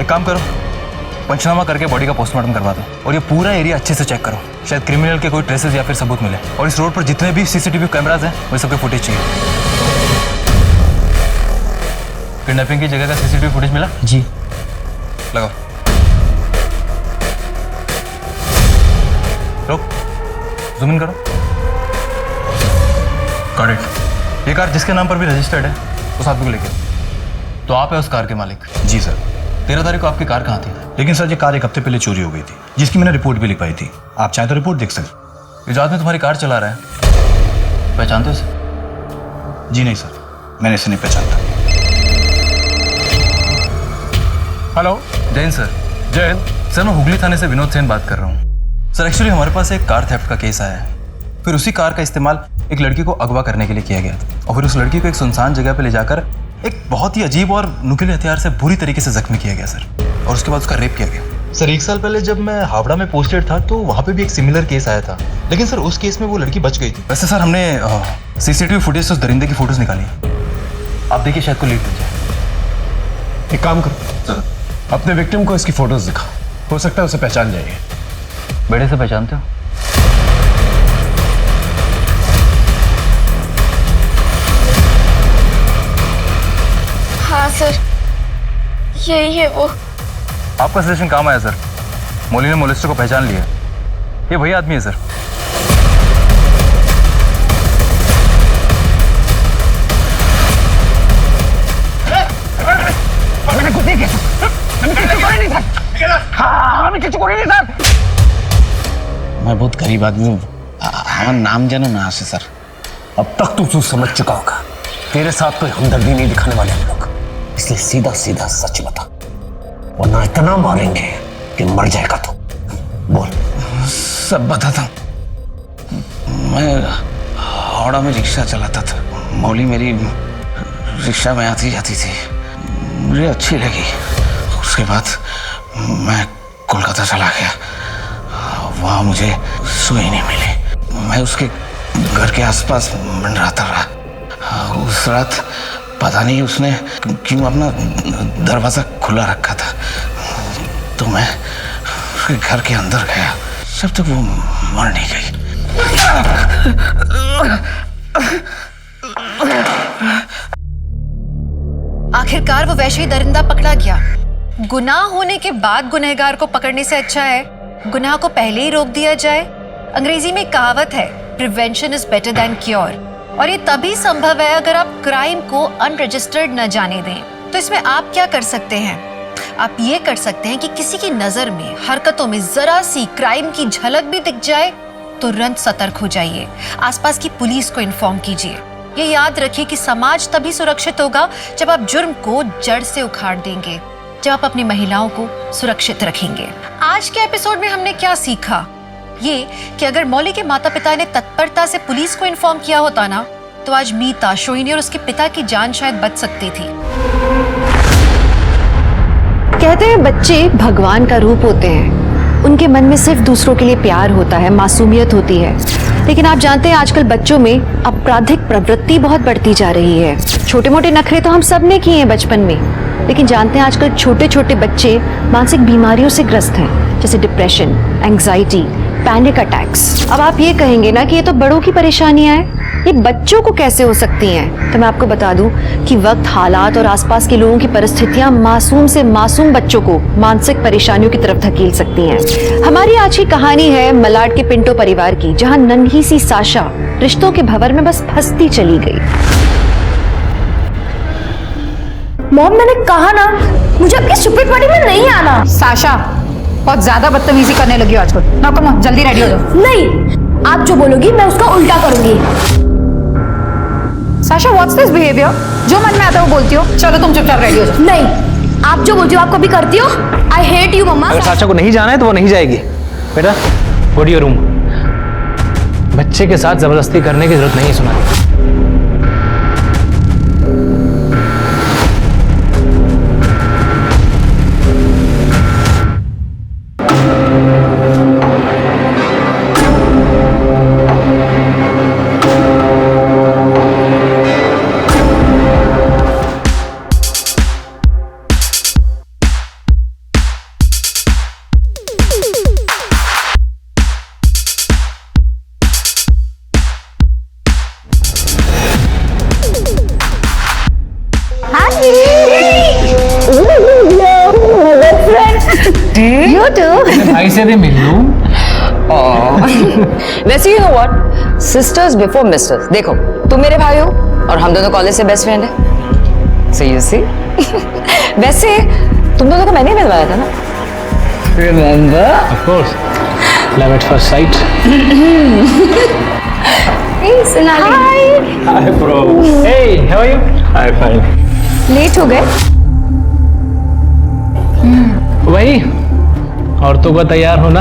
काम करो, पंचनामा करके बॉडी का पोस्टमार्टम करवा दो और ये पूरा एरिया अच्छे से चेक करो। शायद क्रिमिनल के कोई ट्रेसेस या फिर सबूत मिले। और इस रोड पर जितने भी सीसीटीवी कैमरास हैं वो सबके फुटेज चाहिए। किडनैपिंग की जगह का सीसीटीवी फुटेज मिला? जी। लगाओ। रुक, जूम इन करो। Got it. ये कार जिसके नाम पर भी रजिस्टर्ड है उस आदमी को लेके। तो आप है उस कार के मालिक? जी सर। 13 तारीख को आपकी कार कहाँ थी? लेकिन सर ये कार एक हफ्ते पहले चोरी हो गई थी, जिसकी मैंने रिपोर्ट भी लिखवाई थी। आप चाहे तो रिपोर्ट देख सकते। ये जो आदमी तुम्हारी कार चला रहा है, पहचानते हो उसे? जी नहीं सर, मैंने इसे नहीं पहचानता। Hello. Jain sir. Jain sir, मैं हुगली थाने से विनोद सेन बात कर रहा हूँ। सर एक्चुअली हमारे पास एक कार थेफ्ट का केस आया है। फिर उसी कार का इस्तेमाल एक लड़की को अगवा करने के लिए किया गया और फिर उस लड़की को एक सुनसान जगह पे ले जाकर एक बहुत ही अजीब और नुकीले हथियार से बुरी तरीके से जख्मी किया गया सर, और उसके बाद उसका रेप किया गया। सर 1 साल पहले जब मैं हावड़ा में पोस्टेड था तो वहाँ पे भी एक सिमिलर केस आया था, लेकिन सर उस केस में वो लड़की बच गई थी। वैसे सर हमने सीसीटीवी फुटेज से उस दरिंदे की फोटोज निकाली। आप देखिए, शायद को लीड मिल जाए। एक काम करो सर, अपने विक्टिम को इसकी फोटोज दिखा, हो सकता है उसे पहचान जाएंगे। बेटे से पहचानते हो? हाँ सर, यही है वो। आपका सजेशन काम आया सर। मौली ने मोलिस्टर को पहचान लिया। ये वही आदमी है सर। मैं बहुत गरीब आदमी हूँ, हमारा नाम जानो ना आशे सर। अब तक तू समझ चुका होगा, तेरे साथ कोई हमदर्दी नहीं दिखाने वाले हम लोग, इसलिए सीधा सीधा सच बता, वरना इतना मारेंगे कि मर जाएगा तू। बोल। सब बताता हूँ। मैं हावड़ा में रिक्शा चलाता था। मौली मेरी रिक्शा में आती जाती थी, मुझे अच्छी लगी। उसके बाद मैं कोलकाता चला गया, वहाँ मुझे सुई नहीं मिली। मैं उसके घर के आसपास मंडराता रहा। उस रात पता नहीं उसने क्यों अपना दरवाज़ा खुला रखा था, तो मैं उसके घर के अंदर गया जब तक वो मर नहीं गई। आखिरकार वो वैसे ही दरिंदा पकड़ा गया। गुनाह होने के बाद गुनहगार को पकड़ने से अच्छा है गुनाह को पहले ही रोक दिया जाए। अंग्रेजी में कहावत है, prevention is better than cure, और ये तभी संभव है अगर आप क्राइम को अनरजिस्टर्ड न जाने दें। तो इसमें आप क्या कर सकते हैं? आप ये कर सकते हैं कि किसी की नजर में, हरकतों में जरा सी क्राइम की झलक भी दिख जाए, तुरंत सतर्क हो जाइए। आसपास की पुलिस को इन्फॉर्म कीजिए। ये याद रखिए कि समाज तभी सुरक्षित होगा जब आप जुर्म को जड़ से उखाड़ देंगे, जब आप अपनी महिलाओं को सुरक्षित रखेंगे। आज के एपिसोड में हमने क्या सीखा? ये कि अगर मौली के माता पिता ने तत्परता से पुलिस को इन्फॉर्म किया होता ना, तो आज मीता, सोहिनी और उसके पिता की जान शायद बच सकती थी। कहते हैं बच्चे भगवान का रूप होते हैं, उनके मन में सिर्फ दूसरों के लिए प्यार होता है, मासूमियत होती है। लेकिन आप जानते हैं आजकल बच्चों में आपराधिक प्रवृत्ति बहुत बढ़ती जा रही है। छोटे मोटे नखरे तो हम सब ने किए हैं बचपन में, लेकिन जानते हैं आजकल छोटे छोटे बच्चे मानसिक बीमारियों से ग्रस्त हैं, जैसे डिप्रेशन, एंग्जाइटी, पैनिक अटैक्स। अब आप ये कहेंगे ना कि ये तो बड़ों की परेशानियां हैं, ये बच्चों को कैसे हो सकती हैं? तो मैं आपको बता दूं कि वक्त, हालात और आसपास के लोगों की परिस्थितियां मासूम से मासूम बच्चों को मानसिक परेशानियों की तरफ धकेल सकती हैं। हमारी आज की कहानी है मलाड के पिंटो परिवार की, जहां नन्ही सी साशा रिश्तों के भंवर में बस फंसती चली गई। मॉम, मैंने कहा ना मुझे आपकी स्टूपिड पार्टी में नहीं आना। साशा बहुत ज्यादा बदतमीजी करने लगी हो आजकल। ना कम, जल्दी रेडी हो जाओ। नहीं, आप जो बोलोगी मैं उसका उल्टा करूंगी। Sasha, what's this behaviour? जो मन में आता है वो बोलती हो। चलो तुम चुपचाप रेडी हो जाओ। नहीं, आप जो बोलती हो आप कभी करती हो। आई हेट यू मम्मा। अगर साशा को नहीं जाना है तो वो नहीं जाएगी। बेटा, गो टू योर रूम। बच्चे के साथ जबरदस्ती करने की जरूरत नहीं है सुना। भाई से भी मिल लूं। वैसे you know what, sisters before misters. देखो, तुम मेरे भाई हो और हम दोनों कॉलेज से बेस्ट फ्रेंड है। So you see? वैसे तुम दोनों को मैंने मिलवाया था ना? Remember? Of course. Love at first sight. Hey Sonali. Hi. Hi bro. Hey, how are you? Hi, fine. Late हो गए? वही औरतों का तैयार होना।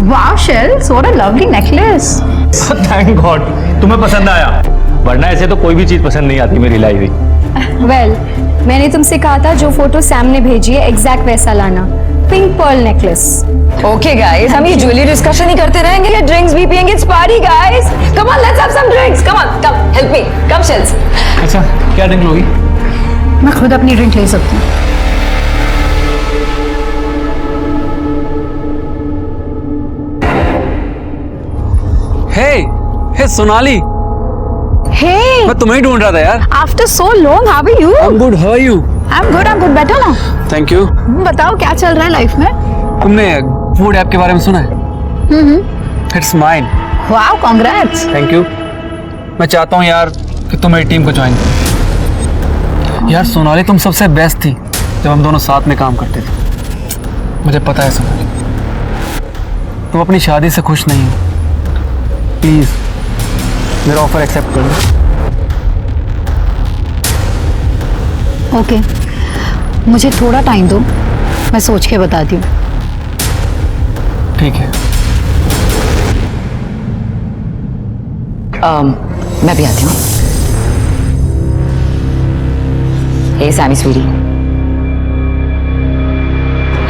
Wow shells, what a lovely necklace. Thank God तुम्हें पसंद आया, वरना ऐसे तो कोई भी चीज पसंद नहीं आती मेरी लाइफ में। वेल, मैंने तुमसे कहा था जो फोटो सैम ने भेजी है एग्जैक्ट वैसा लाना। Pink pearl necklace. Okay guys, हम ये ज्वेलरी डिस्कशन ही करते रहेंगे या ड्रिंक्स भी पियेंगे? It's party guys. Come on, let's have some drinks. Come on, come help me. Come Shells. अच्छा, क्या ड्रिंक लोगी? मैं खुद अपनी ड्रिंक ले सकती हूँ। हे सोनाली। Hey. मैं तुम्हें ही ढूंढ रहा था यार। After so long, how are you? I'm good. How are you? I'm good. बैठो ना। Thank you. बताओ क्या चल रहा है लाइफ में? तुमने फूड ऐप के बारे में सुना है? It's mine. Wow, congrats. Thank you. मैं चाहता हूँ यार कि तुम मेरी टीम को ज्वाइन करो। यार सोनाली, तुम सबसे बेस्ट थी जब हम दोनों साथ में काम करते थे। मुझे पता है सोनाली, तुम अपनी शादी से खुश नहीं हो। प्लीज मेरा ऑफर एक्सेप्ट कर लो। ओके, मुझे थोड़ा टाइम दो, मैं सोच के बताती हूँ। ठीक है। मैं भी आती हूँ। हे सैमी स्वीटी,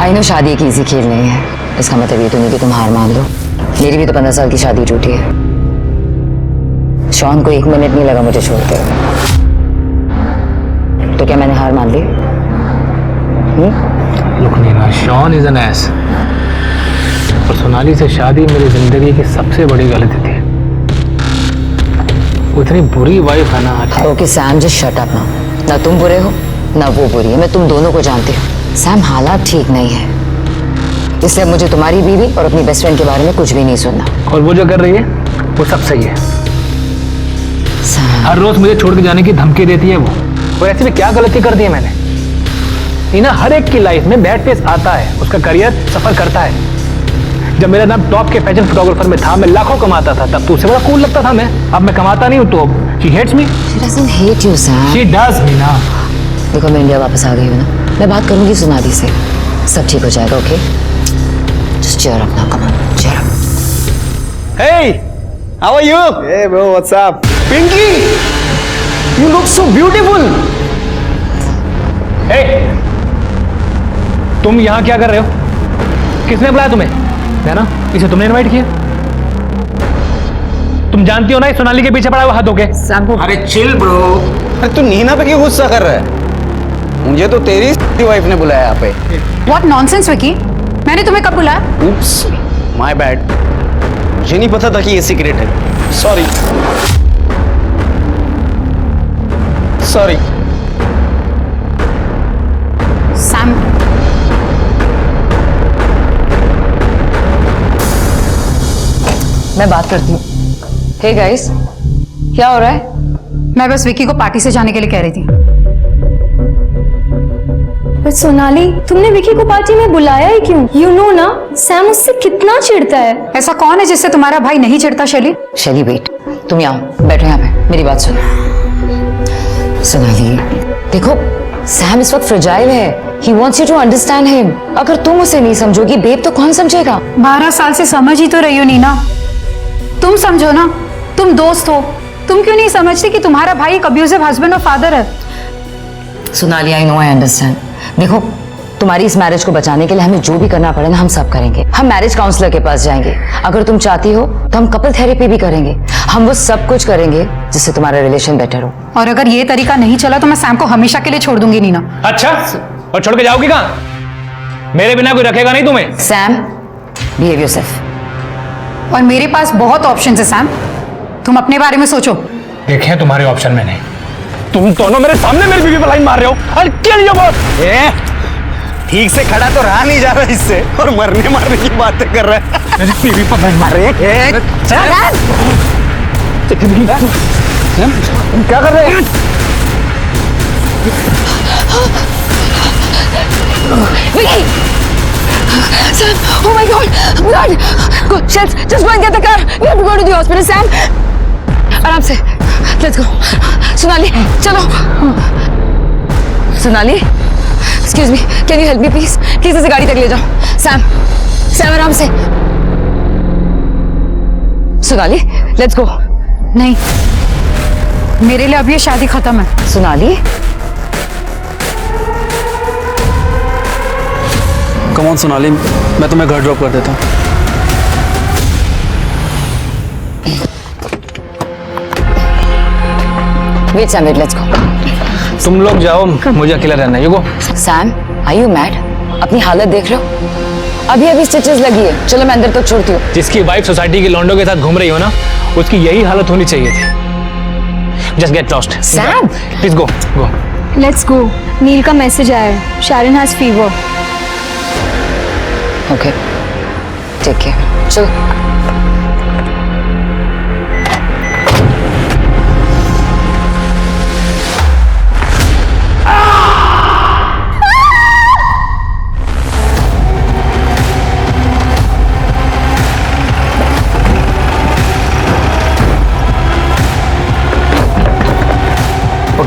आई नो शादी एक इजी खेल नहीं है। इसका मतलब ये तो नहीं कि तुम हार मान लो। मेरी भी तो 15 साल की शादी टूटी है। शॉन को 1 मिनट नहीं लगा मुझे छोड़ते हुए। तो क्या मैंने हार मान ली? Look Nina, Shaun is an ace. और सोनाली से शादी मेरी जिंदगी की सबसे बड़ी गलती थी। वो इतनी बुरी वाइफ है ना। Okay Sam, just shut up ना। ना तुम बुरे हो ना वो बुरी है, मैं तुम दोनों को जानती हूँ। सैम, हालात ठीक नहीं है, इसलिए मुझे तुम्हारी बीवी और अपनी बेस्ट फ्रेंड के बारे में कुछ भी नहीं सुनना। और वो जो कर रही है वो सब सही है। हर रोज मुझे छोड़ के जाने की धमकी देती है वो। और ऐसे में क्या गलती कर दी है मैंने? नीना, हर एक की लाइफ में बैड फेस आता है, उसका करियर सफर करता है। जब मेरा नाम टॉप के फैशन फोटोग्राफर में था, मैं लाखों कमाता था, तब तो उससे बड़ा कूल लगता था मैं। अब मैं कमाता नहीं हूँ तो she hates me. She doesn't hate you, Sam. She does, Neena. देखो, मैं इंडिया वापस आ गई हूँ ना, मैं बात करूंगी सोनाली से, सब ठीक हो जाएगा। Okay, just cheer up now, come on, cheer up. Hey, how are you? Hey bro, what's up? Pinky, you look so beautiful. Hey, तुम यहाँ क्या कर रहे हो? किसने बुलाया तुम्हें? है ना, इसे तुमने इनवाइट किया। तुम जानती हो ना, सोनाली के पीछे पड़ा हुआ हाथ होके। अरे चिल ब्रो। अरे तू नीना पे क्यों गुस्सा कर रहा है? मुझे तो तेरी वाइफ ने बुलाया यहाँ पे। What nonsense, Vicky? मैंने तुम्हें कब बुलाया? Oops, my bad. मुझे नहीं पता था कि ये सीक्रेट है। Sorry. Sorry. सैम, मैं बात करती हूँ। हे गाइस, क्या हो रहा है? मैं बस विकी को पार्टी से जाने के लिए कह रही थी। पर सोनाली, तुमने विकी को पार्टी में बुलाया ही क्यों? यू नो ना, सैम उससे कितना चिढ़ता है। ऐसा कौन है जिससे तुम्हारा भाई नहीं चिढ़ता? शैली, शैली वेट, तुम यहाँ बैठो, यहाँ पे मेरी बात सुनो। सोनाली, देखो सैम इस वक्त फ्रेजाइल है। He wants you to understand him. अगर तुम उसे नहीं समझोगी बेब, तो कौन समझेगा? 12 साल से समझ ही तो रही हो नीना, तुम समझो ना, तुम दोस्त हो। तुम क्यों नहीं समझती कि तुम्हारा भाई एक अब्यूजिव हस्बैंड और फादर है? Sonali, I know, I understand. देखो, तुम्हारी इस मैरिज को बचाने के लिए हमें जो भी करना पड़े ना, हम सब करेंगे। हम मैरिज काउंसलर के पास जाएंगे। अगर तुम चाहती हो तो हम कपल थेरेपी भी करेंगे। हम वो सब कुछ करेंगे जिससे तुम्हारा रिलेशन बेटर हो। और अगर ये तरीका नहीं चला तो मैं सैम को हमेशा के लिए छोड़ दूंगी नीना। अच्छा, और छोड़ के जाओगी कहाँ? मेरे बिना कोई रखेगा नहीं तुम्हें। Sam, behave yourself. और मेरे पास बहुत ऑप्शन है सैम, तुम अपने बारे में सोचो। देखे तुम्हारे ऑप्शन मैंने। तुम दोनों मेरे सामने मेरी बीवी पर लाइन मार रहे हो। अरे क्या लिया बात? ठीक से खड़ा तो रहा नहीं जा रहा इससे, और मरने मारने की बातें कर रहा है। मेरी बीवी पर लाइन मार रहे हैं। क्या कर रहे हैं? Vicky! Sam! Oh my God! Blood! Go, Shels, just go and get the car. We have to go to the hospital, Sam. आराम से. Let's go. सोनाली, चलो. Sonali, excuse me. Can you help me, please? Please इसे गाड़ी तक ले जाओ. Sam, आराम से. Sonali, let's go. नहीं, मेरे लिए अब ये शादी खत्म है। सोनाली, कम ऑन सोनाली, मैं तुम्हें घर ड्रॉप कर देता हूँ। Wait, Sam, wait, let's go. तुम लोग जाओ, मुझे अकेला रहना है। You go. Sam, are you mad? अपनी हालत देख रहे हो? अभी स्टिचेस लगी है। चलो मैं अंदर तक छोड़ती हूँ। जिसकी वाइफ सोसाइटी के लॉन्डो के साथ घूम रही हो ना, उसकी यही हालत होनी चाहिए थी। Just get lost. Sam, please go. Go. Let's go. Neel का मैसेज आया है, Sharon has fever. Okay, take care. चलो।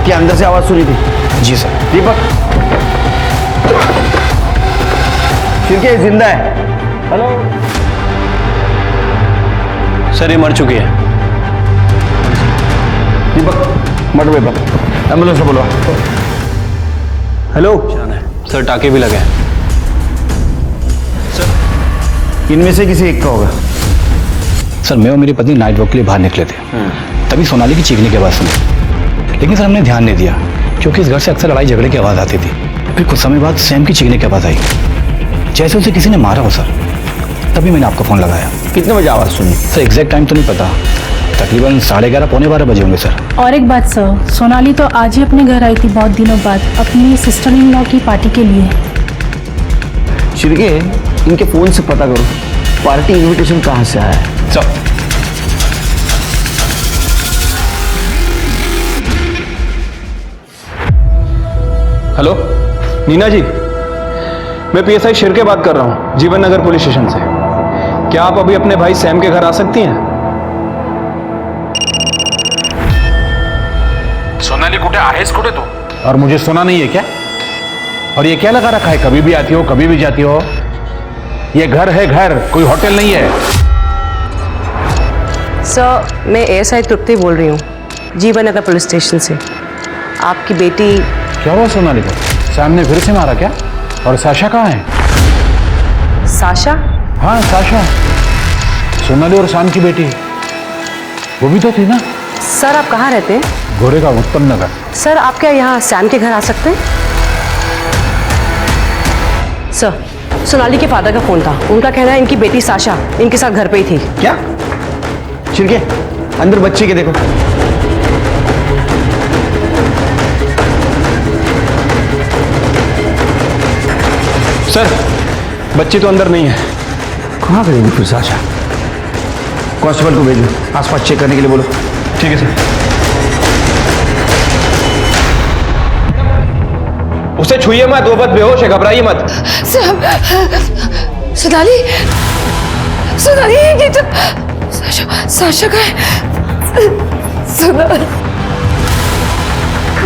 क्या अंदर से आवाज सुनी थी? जी सर। दीपक, फिर जिंदा है? हेलो सर, ये मर चुकी है। दीपक मर्डर पेपर, एम्बुलेंस से बुलवा। हेलो सर, टाके भी लगे हैं। इनमें से किसी एक का होगा। सर, मैं और मेरी पत्नी नाइट वॉक के लिए बाहर निकले थे, तभी सोनाली की चीखने की आवाज़ सुनी, लेकिन सर हमने ध्यान नहीं दिया क्योंकि इस घर से अक्सर लड़ाई झगड़े की आवाज़ आती थी। फिर कुछ समय बाद सैम की चीखने की आवाज़ आई, जैसे उसे किसी ने मारा हो सर। तभी मैंने आपको फ़ोन लगाया। कितने बजे आवाज़ सुनी? सर एग्जैक्ट टाइम तो नहीं पता, तकरीबन 11:30 पौने 12 बजे होंगे सर। और एक बात सर, सोनाली तो आज ही अपने घर आई थी बहुत दिनों बाद अपनी सिस्टर इन लॉ की पार्टी के लिए। शिरके, इनके फ़ोन से पता करो पार्टी इनविटेशन कहाँ से आया है। चल। हेलो नीना जी, मैं पीएसआई शिरके बात कर रहा हूँ, जीवन नगर पुलिस स्टेशन से। क्या आप अभी अपने भाई सैम के घर आ सकती हैं? सोनाली कुठे आहेस कुठे तू? और मुझे सुना नहीं है क्या? और ये क्या लगा रखा है, कभी भी आती हो कभी भी जाती हो? ये घर है, घर, कोई होटल नहीं है। सर, मैं एएसआई तृप्ति बोल रही हूँ, जीवन नगर पुलिस स्टेशन से। आपकी बेटी। क्या हुआ सोनाली को? सैम ने फिर से मारा क्या? और साशा कहाँ है? साशा? हाँ साशा, सोनाली और सैम की बेटी, वो भी तो थी ना। सर आप कहाँ रहते हैं? गोरेगांव उत्तम नगर। सर आप क्या यहाँ सैम के घर आ सकते हैं? सर, सोनाली के फादर का फोन था, उनका कहना है इनकी बेटी साशा इनके साथ घर पे ही थी। क्या? शिरके, अंदर बच्चे के देखो। सर, बच्ची तो अंदर नहीं है। कहाँ गई फिर साशा? कांस्टेबल को भेजो, आसपास चेक करने के लिए बोलो। ठीक है सर। उसे छुइए मत, वो बहुत बेहोश है, घबराइए मत। सोनाली, सोनाली ये तो साशा, साशा का है।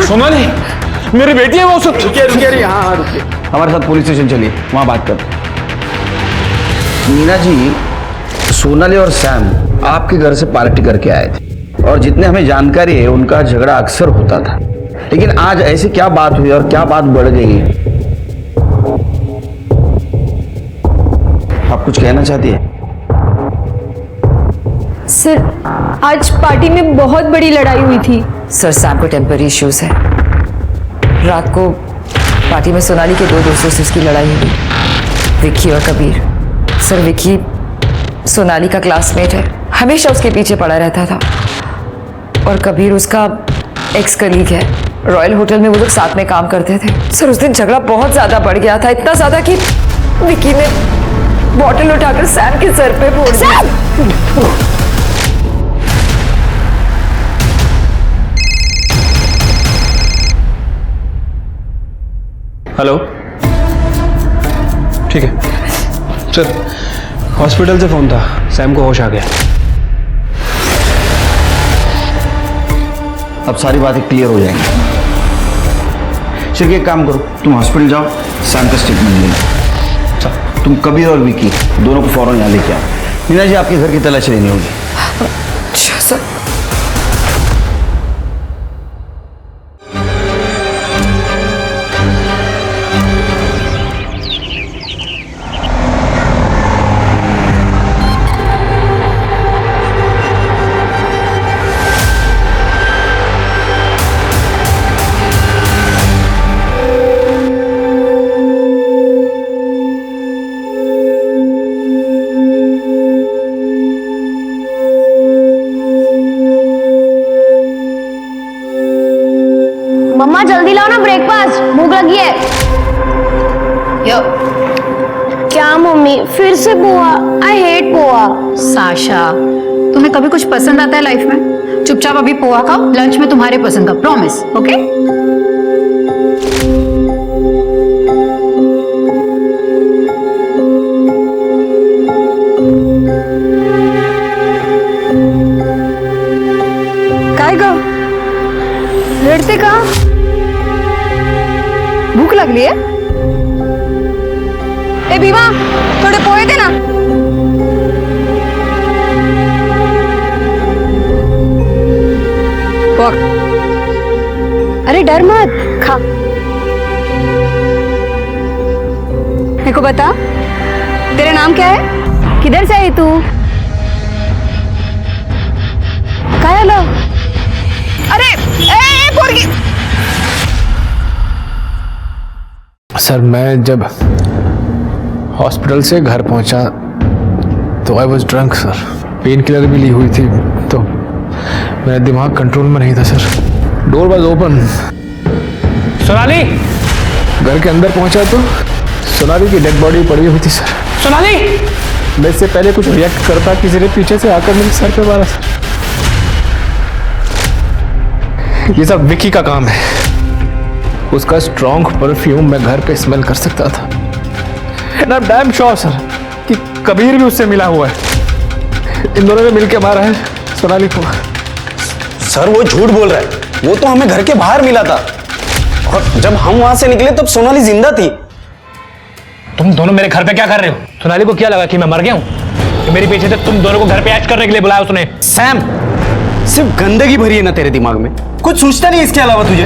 सोनाली, मेरी बेटी है वो। रुकिए रुकिए, हाँ रुकिए, हमारे साथ पुलिस स्टेशन चलिए, वहां बात कर। मीना जी, सोनाली और सैम आपके घर से पार्टी करके आए थे और जितने हमें जानकारी है उनका झगड़ा अक्सर होता था, लेकिन आज ऐसी क्या बात हुई और क्या बात बढ़ गई? आप कुछ कहना चाहती है? सर, आज पार्टी में बहुत बड़ी लड़ाई हुई थी। सर सैम को टेम्पररी इश्यूज है। रात को पार्टी में सोनाली के दो दोस्तों से उसकी लड़ाई हुई, विक्की और कबीर। सर विक्की सोनाली का क्लासमेट है, हमेशा उसके पीछे पड़ा रहता था, और कबीर उसका एक्स कलीग है। रॉयल होटल में वो लोग साथ में काम करते थे। सर उस दिन झगड़ा बहुत ज्यादा बढ़ गया था, इतना ज्यादा कि विक्की ने बॉटल उठाकर सैम के सर पे फोड़ दिया। हेलो, ठीक है सर, हॉस्पिटल से फोन था, सैम को होश आ गया। अब सारी बातें क्लियर हो जाएंगी। चलिए एक काम करो, तुम हॉस्पिटल जाओ, सैम का स्टेटमेंट लेना। तुम कबीर और विकी दोनों को फौरन यहाँ लेके आओ। मीना जी, आपके घर की तलाशी लेनी होगी। अच्छा सर। मम्मा जल्दी लाओ ना ब्रेकफास्ट, भूख लगी है। यो क्या मम्मी, फिर से poha? I hate poha. Sasha, तुम्हें कभी कुछ पसंद आता है लाइफ में? चुपचाप अभी पोहा खाओ, लंच में तुम्हारे पसंद का, प्रॉमिस। ओके? काय ग रडते का? भूक लागली आहे? ए भीमा, थोडे पोहे दे ना। बघ डर मत, खा। मेरे को बता, तेरा नाम क्या है? किधर से आई तू? काय आलं? अरे ए पोरगी! सर मैं जब हॉस्पिटल से घर पहुंचा तो I was drunk sir. Pain killer भी ली हुई थी तो मेरा दिमाग कंट्रोल में नहीं था sir. Door was open. Sonali! घर के अंदर पहुंचा तो सोनाली की डेड बॉडी पड़ी हुई थी सर। सोनाली! मैं इससे पहले कुछ रिएक्ट करता किसी ने पीछे से आकर मेरे सर पे मारा सर। ये सब विकी का काम है। उसका स्ट्रॉन्ग परफ्यूम मैं घर पे स्मेल कर सकता था। And I am damn sure sir कि कबीर भी उससे मिला हुआ है। इन दोनों ने मिलकर मारा है सोनाली को। सर वो झूठ बोल रहा है। वो तो हमें घर के बाहर मिला था और जब हम वहां से निकले तब सोनाली जिंदा थी। तुम दोनों मेरे घर पे क्या कर रहे हो? सोनाली को क्या लगा कि मैं मर गया हूं कि मेरे पीछे से तुम दोनों को घर पे ऐश करने के लिए बुलाया उसने? सैम, सिर्फ गंदगी भरी है ना तेरे दिमाग में, कुछ सोचता नहीं इसके अलावा तुझे?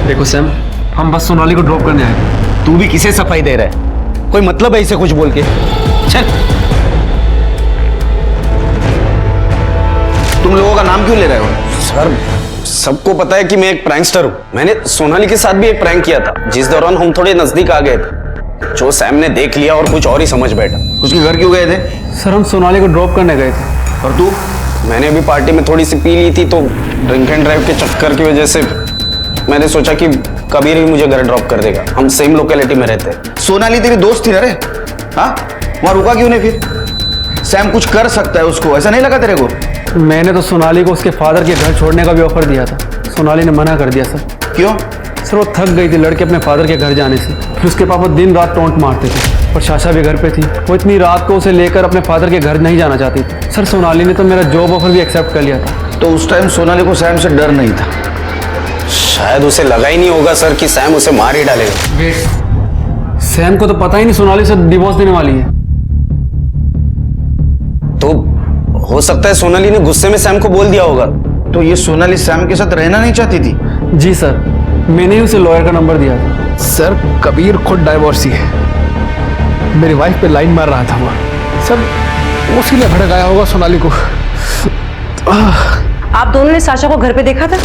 देखो सैम, हम बस सोनाली को ड्रॉप करने आए। तू भी किसे सफाई दे रहा है? कोई मतलब है इसे कुछ बोल के? चल। तुम लोगों का नाम क्यों ले रहे हो? सर सबको पता है कि मैं एक प्रैंकस्टर हूं। मैंने सोनाली के साथ भी एक प्रैंक किया था जिस दौरान हम थोड़े नजदीक आ गए थे। जो सैम ने देख लिया और कुछ और ही समझ बैठा। उसके घर क्यों गए थे? सर हम सोनाली को ड्रॉप करने गए थे। और तू? मैंने अभी पार्टी में थोड़ी सी पी ली थी तो ड्रिंक एंड ड्राइव के चक्कर की वजह से मैंने सोचा कि कबीर भी मुझे घर ड्रॉप कर देगा। हम सेम लोकेलिटी में रहते हैं। सोनाली तेरी दोस्त थी ना रे? हाँ, वहां रुका क्यों नहीं फिर? सैम कुछ कर सकता है उसको, ऐसा नहीं लगा तेरे को? मैंने तो सोनाली को उसके फादर के घर छोड़ने का भी ऑफर दिया था। सोनाली ने मना कर दिया सर। क्यों? सर वो थक गई थी लड़के अपने फादर के घर जाने से। फिर उसके पापा दिन रात टोंट मारते थे और शाशा भी घर पे थी। वो इतनी रात को उसे लेकर अपने फादर के घर नहीं जाना चाहती थी। सर सोनाली ने तो मेरा जॉब ऑफर भी एक्सेप्ट कर लिया था। तो उस टाइम सोनाली को सैम से डर नहीं था? शायद उसे लगा ही नहीं होगा सर कि सैम उसे मार ही डालेगा। वेट, सैम को तो पता ही नहीं सोनाली से डिवोर्स देने वाली है। तो हो सकता है सोनाली ने गुस्से में सैम को बोल दिया होगा। तो ये सोनाली सैम के साथ रहना नहीं चाहती थी? जी सर, मैंने ही उसे लॉयर का नंबर दिया था। सर कबीर खुद डाइवोर्सी है। मेरी वाइफ पे लाइन मार रहा था वो। सर उसी ने भड़काया होगा सोनाली को। आप दोनों ने साशा को घर पे देखा था?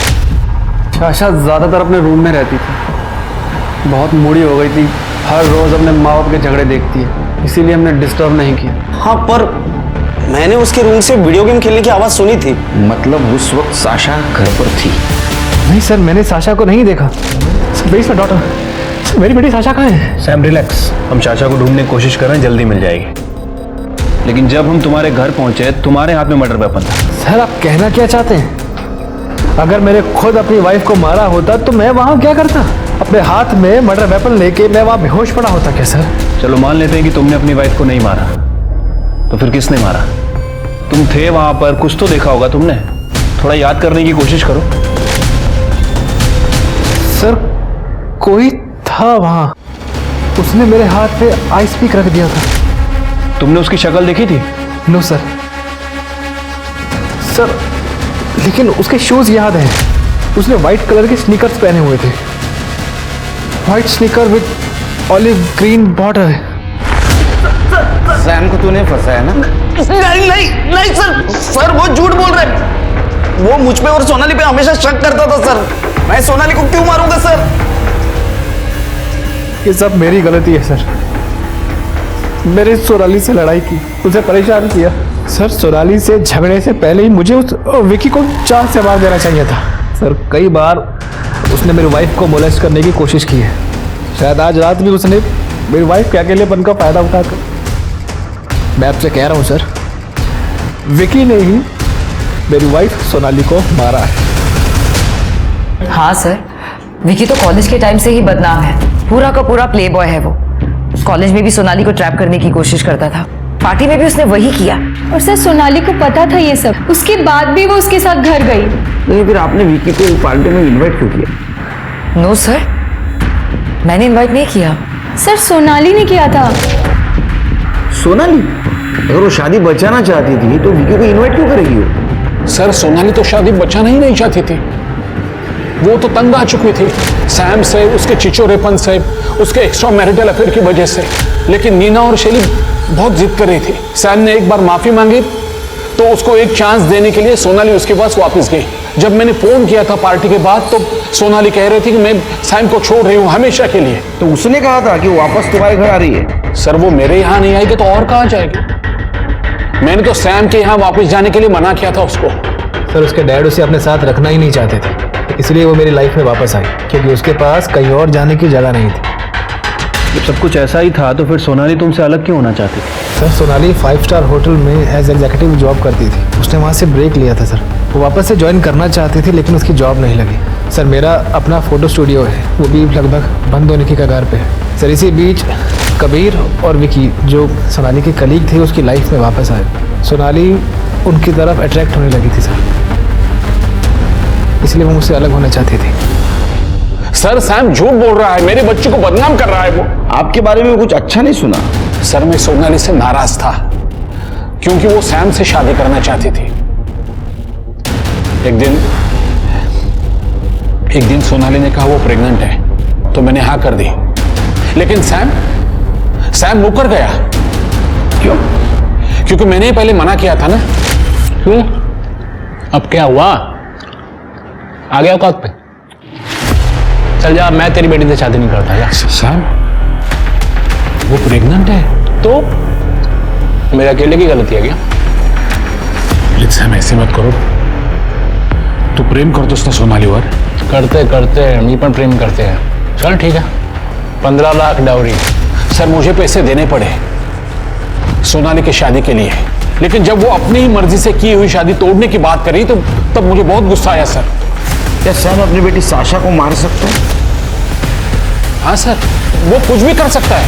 साशा ज्यादातर अपने रूम में रहती थी। बहुत मूडी हो गई थी। हर रोज अपने माँ बाप के झगड़े देखती है, इसीलिए हमने डिस्टर्ब नहीं किया। हाँ पर मैंने उसके रूम से वीडियो गेम खेलने की आवाज सुनी थी। मतलब उस वक्त साशा घर पर थी? नहीं सर, मैंने साशा को नहीं देखा। सर डॉटर, मेरी बेटी साशा कहाँ है? सैम रिलैक्स, हम चाचा को ढूंढने की कोशिश कर रहे हैं, जल्दी मिल जाएगी। लेकिन जब हम तुम्हारे घर पहुंचे तुम्हारे हाथ में मर्डर वेपन था। सर आप कहना क्या चाहते हैं? अगर मैंने खुद अपनी वाइफ को मारा होता तो मैं वहां क्या करता? अपने हाथ में मर्डर वेपन लेके मैं वहां बेहोश पड़ा होता क्या सर? चलो मान लेते हैं कि तुमने अपनी वाइफ को नहीं मारा, तो फिर किसने मारा? तुम थे वहां पर, कुछ तो देखा होगा तुमने। थोड़ा याद करने की कोशिश करो। सर कोई था वहां, उसने मेरे हाथ पे आइस पिक रख दिया था। तुमने उसकी शक्ल देखी थी? No sir. सर लेकिन उसके शूज याद हैं। उसने व्हाइट कलर के स्नीकर्स पहने हुए थे। White sneaker with olive green border. Sam को तूने फंसाया ना? नहीं नहीं नहीं सर वो झूठ बोल रहे हैं। वो मुझ पे और सोनाली पे हमेशा शक करता था सर। मैं सोनाली को क्यों मारूंगा सर? ये सब मेरी गलती है सर। मैंने सोनाली से लड़ाई की, उसे परेशान किया। सर सोनाली से झगड़े से पहले ही मुझे उस विकी को चार से मार देना चाहिए था। सर कई बार उसने मेरी वाइफ को मोलेस्ट करने की कोशिश की है। शायद आज रात भी उसने मेरी वाइफ के अकेलेपन का फायदा उठाकर। मैं आपसे कह रहा हूँ सर, विकी ने ही मेरी वाइफ सोनाली को मारा है। हाँ सर, विकी तो कॉलेज के टाइम से ही बदनाम है। पूरा का पूरा प्ले बॉय है वो। कॉलेज में भी सोनाली को ट्रैप करने की कोशिश करता था। पार्टी में भी उसने वही किया। और सर सोनाली को पता था ये सब, उसके बाद भी वो उसके साथ घर गई। तो फिर आपने विकी को पार्टी में इनवाइट क्यों किया? नो सर, मैंने इनवाइट नहीं किया। सर सोनाली ने किया था। सोनाली? अगर वो शादी बचाना चाहती थी तो विकी को इनवाइट क्यों करेगी वो? सर सोनाली तो शादी बचाना ही नहीं चाहती थी। वो तो तंग आ चुकी थी सैम से, उसके चिचोरेपन से, उसके एक्स्ट्रा मैरिटल अफेयर की वजह से। लेकिन नीना और शैली बहुत जिद कर रही थी। सैम ने एक बार माफी मांगी तो उसको एक चांस देने के लिए सोनाली उसके पास वापस गई। जब मैंने फोन किया था पार्टी के बाद तो सोनाली कह रही थी कि मैं सैम को छोड़ रही हूँ हमेशा के लिए। तो उसने कहा था कि वापस तुम्हारे घर आ रही है। सर वो मेरे यहाँ नहीं आएगी तो और कहाँ जाएगी? मैंने तो सैम के यहाँ वापस जाने के लिए मना किया था उसको। सर उसके डैड उसे अपने साथ रखना ही नहीं चाहते थे, इसलिए वो मेरी लाइफ में वापस आई, क्योंकि उसके पास कहीं और जाने की जगह नहीं थी। जब सब कुछ ऐसा ही था तो फिर सोनाली तुमसे अलग क्यों होना चाहती थी? सर सोनाली 5 स्टार होटल में एज एग्जीक्यूटिव जॉब करती थी। उसने वहाँ से ब्रेक लिया था सर। वो वापस से ज्वाइन करना चाहती थी लेकिन उसकी जॉब नहीं लगी। सर मेरा अपना फोटो स्टूडियो है, वो भी लगभग बंद होने की कगार पे है। सर इसी बीच कबीर और विकी जो सोनाली के कलीग थे उसकी लाइफ में वापस आए। सोनाली उनकी तरफ अट्रैक्ट होने लगी थी सर, इसलिए वो मुझसे अलग होना चाहती थी। सर सैम झूठ बोल रहा है, मेरे बच्चे को बदनाम कर रहा है। वो आपके बारे में कुछ अच्छा नहीं सुना। सर मैं सोनाली से नाराज था क्योंकि वो सैम से शादी करना चाहती थी। एक दिन सोनाली ने कहा वो प्रेग्नेंट है तो मैंने हाँ कर दी, लेकिन सैम मुकर गया। क्यों? क्योंकि मैंने पहले मना किया था ना। क्यों? अब क्या हुआ? आ गया औकात पे? चल जा, मैं तेरी बेटी से शादी नहीं करता यार। सैम वो प्रेग्नेंट है तो मेरा अकेले की गलती है क्या? प्लीज सैम ऐसे मत करो, तू प्रेम करतोस ना सोनालीवर? करते करते मी पण प्रेम करते हैं। चल ठीक है, 15 लाख डाउरी। सर मुझे पैसे देने पड़े सोनाली की शादी के लिए, लेकिन जब वो अपनी ही मर्जी से की हुई शादी तोड़ने की बात करी तो तब मुझे बहुत गुस्सा आया सर। क्या सैम अपनी बेटी साशा को मार सकता है? हाँ सर, वो कुछ भी कर सकता है।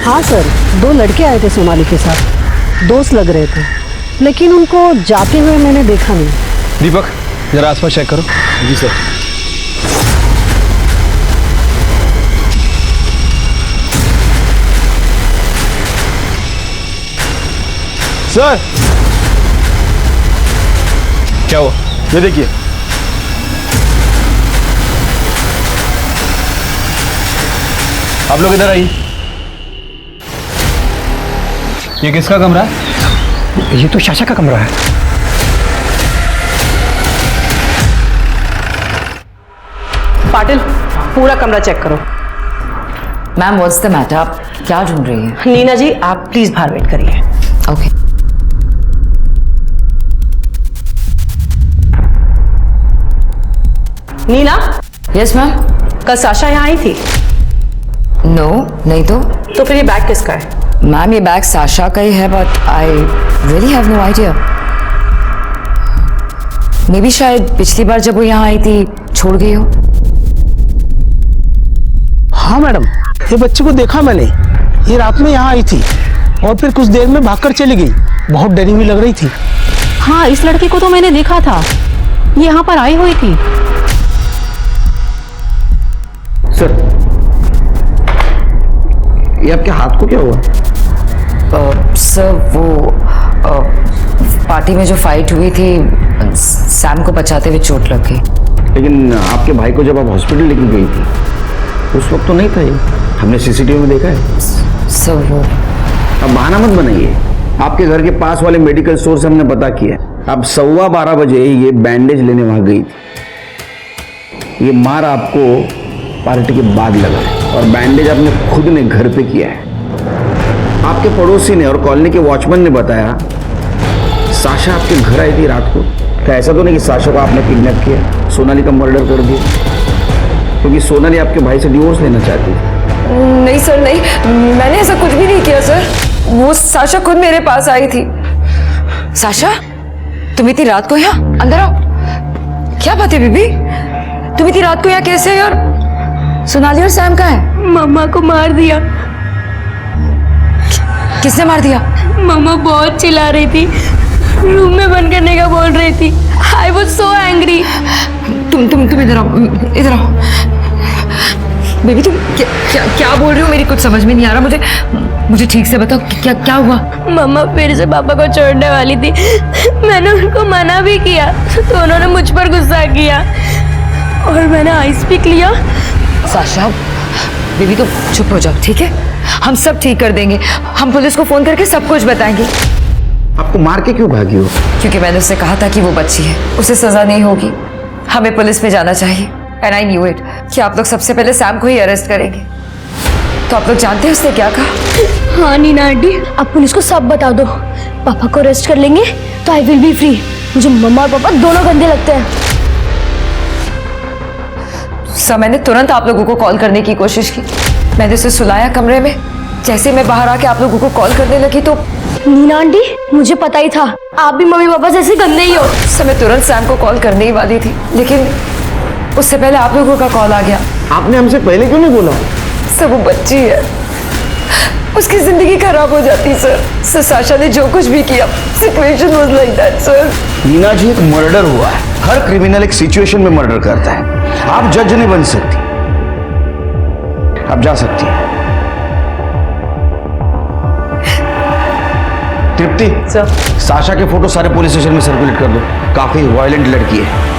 हाँ सर, 2 लड़के आए थे सोनाली के साथ, दोस्त लग रहे थे, लेकिन उनको जाते हुए मैंने देखा नहीं। दीपक जरा आसपास चेक करो। जी सर। सर क्या हुआ? ये देखिए। आप लोग इधर आइए। ये किसका कमरा है? ये तो शाशा का कमरा है। पाटिल पूरा कमरा चेक करो। Ma'am what's the matter? आप क्या ढूंढ रही हैं? नीना जी आप प्लीज बाहर वेट करिए। ओके। नीना। Yes ma'am. कल साशा यहाँ आई थी? नो नहीं तो फिर ये बैग किसका है? मैम ये बैग साशा का ही है, but I really have no idea. Maybe शायद पिछली बार जब वो यहाँ आई थी छोड़ गई हो। हाँ मैडम, ये बच्चे को देखा मैंने, ये रात में यहाँ आई थी और फिर कुछ देर में भागकर चली गई। बहुत डरी हुई लग रही थी। हाँ इस लड़की को तो मैंने देखा था, ये यहाँ पर आई हुई थी। सर ये आपके हाथ को क्या हुआ? सर वो पार्टी में जो फाइट हुई थी सैम को बचाते हुए चोट लग गई। लेकिन आपके भाई को जब आप हॉस्पिटल लेके गई थी उस वक्त तो नहीं था ये, हमने सीसीटीवी में देखा है। सर वो अब बहाना मत बनाइए। आपके घर के पास वाले मेडिकल स्टोर से हमने पता किया, अब 12:15 बजे ये बैंडेज लेने वहां गई थी। ये मार आपको पार्टी के बाद लगा है और बैंडेज आपने खुद ने घर पे किया है। आपके पड़ोसी ने और कॉलोनी के वॉचमैन ने बताया साशा आपके घर आई थी रात को। क्या ऐसा तो नहीं कि साशा को आपने किडनैप किया, सोनाली का मर्डर कर दिया? क्योंकि सोनाली आपके भाई से डिवोर्स लेना चाहती थी। नहीं सर नहीं, मैंने ऐसा कुछ भी नहीं किया सर। वो साशा खुद मेरे पास आई थी। साशा तुम इतनी रात को यहाँ? अंदर आओ। क्या बात है बीबी, तुम इतनी रात को यहाँ कैसे है? और सोनाली और सैम कहाँ है? मम्मा को मार दिया। किसने मार दिया? मम्मा बहुत चिल्ला रही थी, रूम में बंद करने का बोल रही थी। I was so angry. तुम इधर आओ, इधर आओ। बेबी तुम क्या बोल रही हो? मेरी कुछ समझ में नहीं आ रहा। मुझे ठीक से बताओ क्या हुआ? मम्मा फिर से पापा को छोड़ने वाली थी। मैंने उनको मना भी किया तो उन्होंने मुझ पर गुस्सा किया और मैंने आइस पिक लिया। साशा बेबी तुम चुप हो जाओ, ठीक है? हम सब ठीक कर देंगे। हम पुलिस को फोन करके सब कुछ बताएंगे। आपको मार के क्यों भागी हो? क्योंकि मैंने उससे कहा था कि वो बच्ची है, उसे सजा नहीं होगी, हमें पुलिस में जाना चाहिए। एंड आई न्यू इट कि आप लोग सबसे पहले सैम को ही अरेस्ट करेंगे। तो आप लोग जानते हैं उसने क्या कहा? हाँ नीना आंटी, आप पुलिस को सब बता दो। पापा को अरेस्ट कर लेंगे तो आई विल बी फ्री। मुझे मम्मा और पापा दोनों गंदे लगते हैं। सर मैंने तुरंत आप लोगों को कॉल करने की कोशिश की। मैंने उसे सुलाया कमरे में। जैसे मैं बाहर आके आप लोगों को कॉल करने लगी तो नीना आंटी मुझे पता ही था आप भी मम्मी पापा जैसे गंदे ही हो। सर मैं तुरंत सैम को कॉल करने ही वाली थी, लेकिन उससे पहले आप लोगों का कॉल आ गया। आपने हमसे पहले क्यों नहीं बोला? सर वो बच्ची है, उसकी जिंदगी खराब हो जाती सर। सर साशा ने जो कुछ भी किया, situation was like that sir. Nina ji एक मर्डर हुआ है। हर क्रिमिनल एक सिचुएशन में मर्डर करता है। आप जज नहीं बन सकती, आप जा सकती हैं। तृप्ति सर, साशा के फोटो सारे पुलिस स्टेशन में सर्कुलेट कर दो। काफी वायलेंट लड़की है।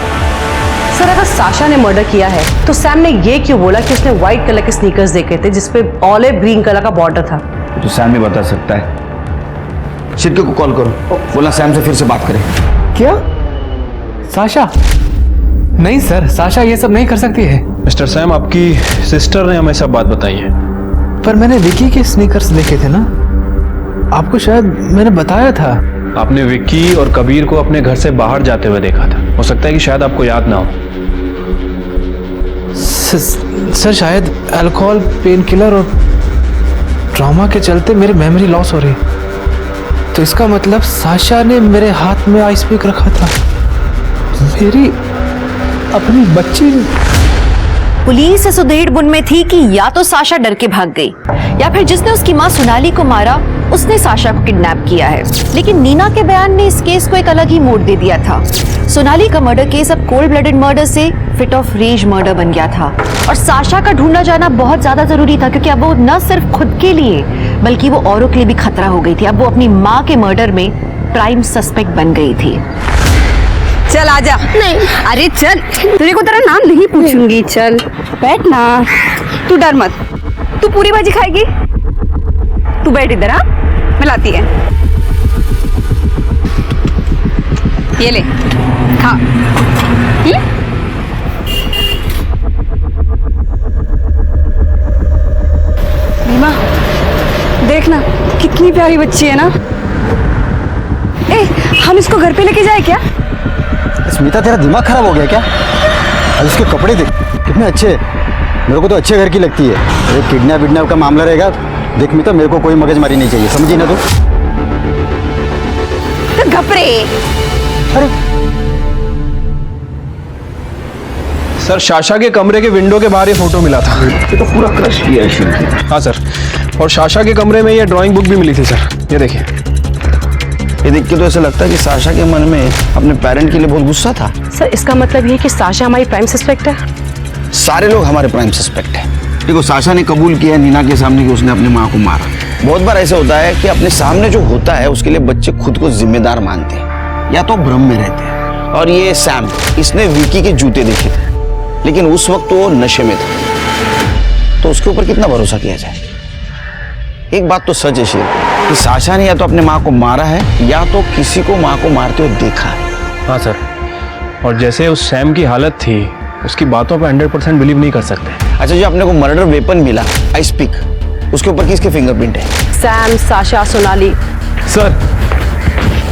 सर अगर साशा ने मर्डर किया है तो सैम ने ये क्यों बोला कि उसने व्हाइट कलर के स्नीकर्स देखे थे जिसपे ऑलिव ग्रीन कलर का बॉर्डर था? तो सैम ही बता सकता है। शिरके को कॉल करो, बोला सैम से फिर से बात करें। क्या? साशा? नहीं सर, साशा ये सब नहीं कर सकती है। मिस्टर सैम, आपकी सिस्टर ने हमें सब बात बताई है। पर मैंने विकी के स्नीकर्स देखे थे ना, आपको शायद मैंने बताया था। आपने विक्की और कबीर को अपने घर से बाहर जाते हुए देखा था। हो सकता है कि शायद आपको याद ना हो। सर शायद अल्कोहल, पेन किलर और ट्रॉमा के चलते मेरी मेमोरी लॉस हो रही। तो इसका मतलब साशा ने मेरे हाथ में आइस पिक रखा था। मेरी अपनी बच्ची। पुलिस इस उधेड़-बुन में थी कि या तो साशा डर के भाग गई या फिर जिसने उसकी मां सोनाली को मारा उसने साशा को किडनैप किया है। लेकिन नीना के बयान ने इस केस को एक अलग ही मोड़ दे दिया था। सोनाली का मर्डर केस अब कोल्ड ब्लडेड मर्डर से फिट ऑफ रेज मर्डर बन गया था और साशा का ढूंढा जाना बहुत ज्यादा जरूरी था, क्योंकि अब वो न सिर्फ खुद के लिए बल्कि वो औरों के लिए भी खतरा हो गई थी। अब वो अपनी माँ के मर्डर में प्राइम सस्पेक्ट बन गई थी। चल आजा। नहीं, अरे चल, तेरे को तेरा नाम नहीं पूछूंगी। चल बैठ ना, तू डर मत। तू पूरी भाजी खाएगी? तू बैठ इधर। हाँ मैं लाती है, ये ले खा। नीमा देखना कितनी प्यारी बच्ची है ना। ए, हम इसको घर पे लेके जाए क्या? स्मिता तेरा दिमाग खराब हो गया क्या? और इसके कपड़े देख कितने अच्छे हैं। मेरे को तो अच्छे घर की लगती है। अरे किडनैप विडनैप का मामला रहेगा, देख मिता मेरे को कोई मगजमारी नहीं चाहिए, समझी ना तू? तो घपरे। अरे सर, शाशा के कमरे के विंडो के बाहर ये फोटो मिला था। ये तो पूरा क्रश किया है। हाँ सर, और शाशा के कमरे में ये ड्राइंग बुक भी मिली थी सर। ये देखिए। ये देख के तो ऐसा लगता है कि साशा के मन में अपने पेरेंट के लिए बहुत गुस्सा था। सर इसका मतलब ये है कि साशा हमारी प्राइम सस्पेक्ट है? सारे लोग हमारे प्राइम सस्पेक्ट है। देखो साशा ने कबूल किया नीना के सामने कि उसने अपनी माँ को मारा। बहुत बार ऐसा होता है कि अपने सामने जो होता है उसके लिए बच्चे खुद को जिम्मेदार मानते हैं या तो भ्रम में रहते हैं। और ये सैम, इसने विकी के जूते देखे थे, लेकिन उस वक्त वो नशे में था, तो उसके ऊपर कितना भरोसा किया जाए। एक बात तो सच है शेर कि साशा ने या तो अपने माँ को मारा है या तो किसी को माँ को मारते हुए देखा है। हाँ सर, और जैसे उस सैम की हालत थी, उसकी बातों पर 100% बिलीव नहीं कर सकते। अच्छा, जो अपने को मर्डर वेपन मिला आइस पिक, उसके ऊपर किसके फिंगरप्रिंट है? Sam, Sasha, Sonali. Sir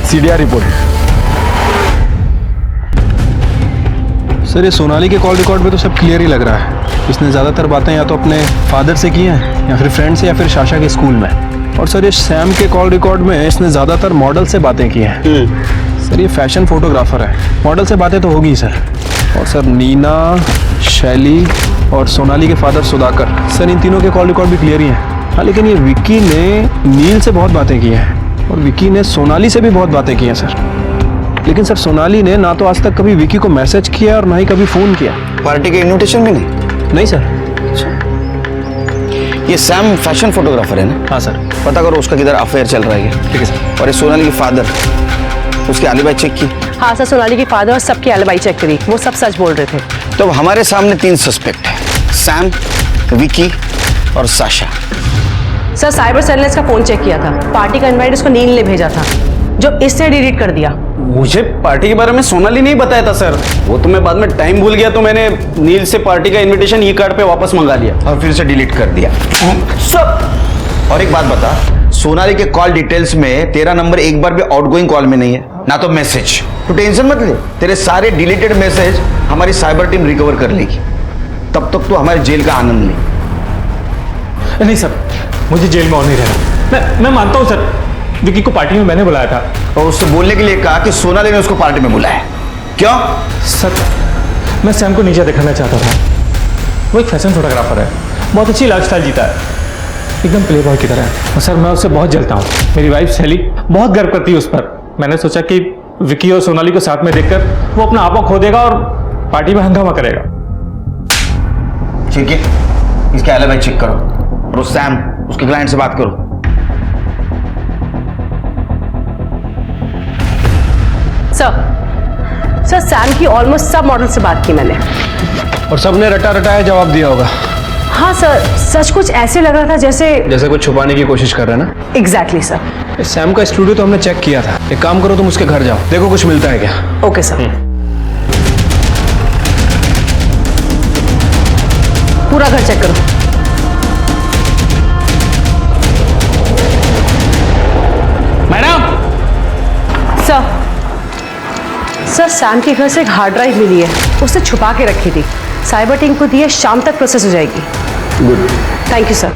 CDR report. Sir ये सोनाली के कॉल रिकॉर्ड में तो सब क्लियर ही लग रहा है। इसने ज़्यादातर बातें या तो अपने फादर से की हैं या फिर फ्रेंड से या फिर शाशा के स्कूल में। और सर ये सैम के कॉल रिकॉर्ड में इसने ज़्यादातर मॉडल से बातें की हैं। सर ये फैशन फोटोग्राफर है, मॉडल से बातें तो होगी सर। और सर नीना, शैली और सोनाली के फादर सुधाकर, सर इन तीनों के कॉल रिकॉर्ड भी क्लियर ही हैं। हाँ, लेकिन ये विक्की ने नील से बहुत बातें की हैं और विक्की ने सोनाली से भी बहुत बातें की हैं सर। लेकिन सर सोनाली ने ना तो आज तक कभी विक्की को मैसेज किया और ना ही कभी फ़ोन किया। पार्टी के इन्विटेशन भी नहीं? नहीं सर। ये सैम फैशन फोटोग्राफर है ना? हाँ सर। पता करो उसका किधर अफेयर चल रहा है। ठीक है सर। और ये सोनाली के फादर, उसकी एलिबाई चेक की? हाँ सर, सोनाली के फादर और सबकी एलिबाई चेक करी, वो सब सच बोल रहे थे। तो अब हमारे सामने 3 सस्पेक्ट है, सैम, विकी और साशा। सर साइबर सेल ने इसका फोन चेक किया था, पार्टी का इनवाइट उसको नील ने भेजा था, जो इसने डिलीट कर दिया। मुझे पार्टी के बारे में सोनाली नहीं बताया था सर, वो तो मैं बाद में टाइम भूल गया, तो मैंने नील से पार्टी का इनविटेशन ई कार्ड पे वापस मंगा लिया और फिर से डिलीट कर दिया सब। और एक बात बता, सोनाली के कॉल डिटेल्स में तेरा नंबर एक बार भी आउटगोइंग कॉल में नहीं है, ना तो मैसेज। तो टेंशन मत ले, तेरे सारे डिलीटेड मैसेज हमारी साइबर टीम रिकवर कर लेगी, तब तक तो हमारे जेल का आनंद ले। नहीं सर, मुझे जेल में और नहीं रहना। मैं मानता हूँ सर, विकी को पार्टी में मैंने बुलाया था और उससे बोलने के लिए कहा कि सोनाली ने उसको पार्टी में बुलाया। क्यों? सर मैं सैम को नीचे दिखाना चाहता था, वो एक फैशन फोटोग्राफर है, बहुत अच्छी लाइफस्टाइल जीता है, एकदम प्ले बॉय की तरह है। और सर मैं उससे बहुत जलता हूँ, मेरी वाइफ शैली बहुत गर्व करती है उस पर। मैंने सोचा कि विकी और सोनाली को साथ में देखकर वो अपना आपा खो देगा और पार्टी में हंगामा करेगा। ठीक है, इसके एलिबाई चेक करो और उस सैम, उसके क्लाइंट से बात करो। सर सैम की ऑलमोस्ट सब मॉडल से बात की मैंने, और सबने रटा रटाया जवाब दिया होगा। हाँ सर, सच कुछ ऐसे लग रहा था जैसे कुछ छुपाने की कोशिश कर रहे हैं ना। Exactly sir. सैम का स्टूडियो तो हमने चेक किया था, एक काम करो तुम उसके घर जाओ, देखो कुछ मिलता है क्या। Okay sir. पूरा घर चेक करो। मैडम। सर सैम के घर से एक हार्ड ड्राइव मिली है, उसने छुपा के रखी थी, साइबर टीम को दी है, शाम तक प्रोसेस हो जाएगी। Good, thank you sir.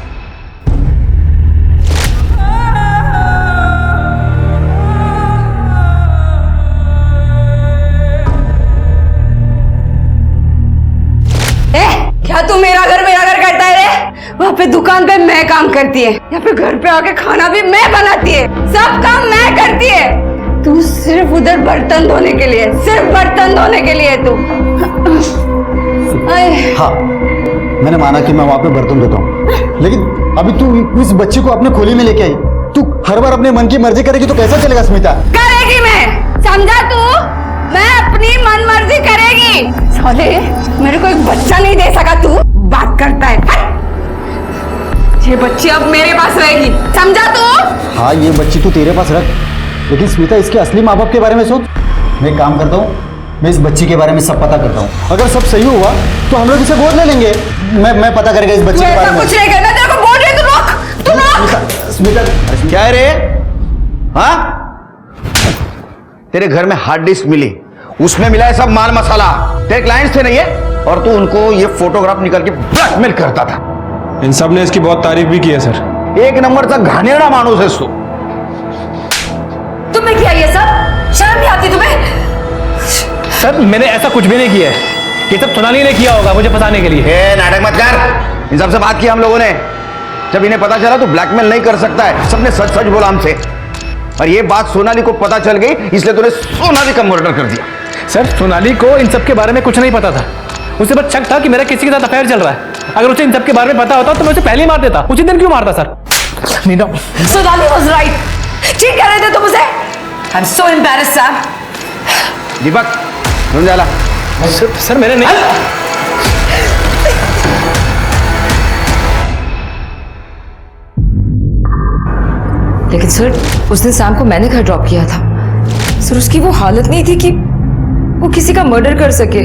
क्या तू मेरा घर करता है रे? वहाँ पे दुकान पे मैं काम करती है, यहाँ पे घर पे आके खाना भी मैं बनाती है, सब काम मैं करती है। तू सिर्फ उधर बर्तन धोने के लिए, सिर्फ बर्तन धोने के लिए तू। हाँ, मैंने माना कि मैं वहां पे बर्तन धोता हूँ, लेकिन अभी तू इस बच्चे को अपने खोली में लेके आई, तू हर बार अपने मन की मर्जी करेगी तो कैसा चलेगा स्मिता? करेगी मैं, समझा तू? मैं अपनी मन मर्जी करेगी। साले, मेरे को एक बच्चा नहीं दे सका, तू बात करता है। ये बच्ची अब मेरे पास रहेगी, समझा तू? हाँ, ये बच्ची तू तेरे पास रख, लेकिन स्मिता इसके असली माँ बाप के बारे में सोच। मैं एक काम करता हूँ, मैं इस बच्ची के बारे में सब पता करता हूँ, अगर सब सही हुआ तो हम लोग इसे गोद ले लेंगे। मैं पता करेगा इस बच्ची के बारे में। कुछ नहीं करना, तेरे को बोल रही हूँ, तू रोक। स्मिता क्या है रे? हाँ, तेरे घर में हार्ड डिस्क मिली, उसमें मिला है सब माल मसाला, तेरे क्लाइंट्स थे नहीं है, और तू उनको ये फोटोग्राफ निकाल के ब्लैकमेल करता था। इन सब ने इसकी बहुत तारीफ भी की है सर। एक नंबर का घानेड़ा मानुस है तू। तुम्हें क्या ये सब शर्म नहीं आती तुम्हें? सर मैंने ऐसा कुछ भी नहीं किया है, ये सब सोनाली ने किया होगा मुझे फंसाने के लिए। नाटक मत कर, इन सबसे बात की हम लोगों ने, जब इन्हें पता चला तो ब्लैकमेल नहीं कर सकता है, सबने सच सच बोला हमसे, और ये बात सोनाली को पता चल गई, इसलिए तूने सोनाली का मर्डर कर दिया। सर सोनाली को इन सब के बारे में कुछ नहीं पता था, उसे बस शक था कि मेरा किसी के साथ अफेयर चल रहा है। अगर उसे इन सब के बारे में पता होता तो मैं उसे पहले ही मार देता। उसी दिन क्यों मारता sir? Nina, Sonali was right, ठीक कह रहे थे तुम उसे। I am so embarrassed sir. Deepak, तुम जाला। सर मैंने नहीं। लेकिन सर उस दिन शाम को मैंने घर ड्रॉप किया था सर, उसकी वो हालत नहीं थी कि वो किसी का मर्डर कर सके।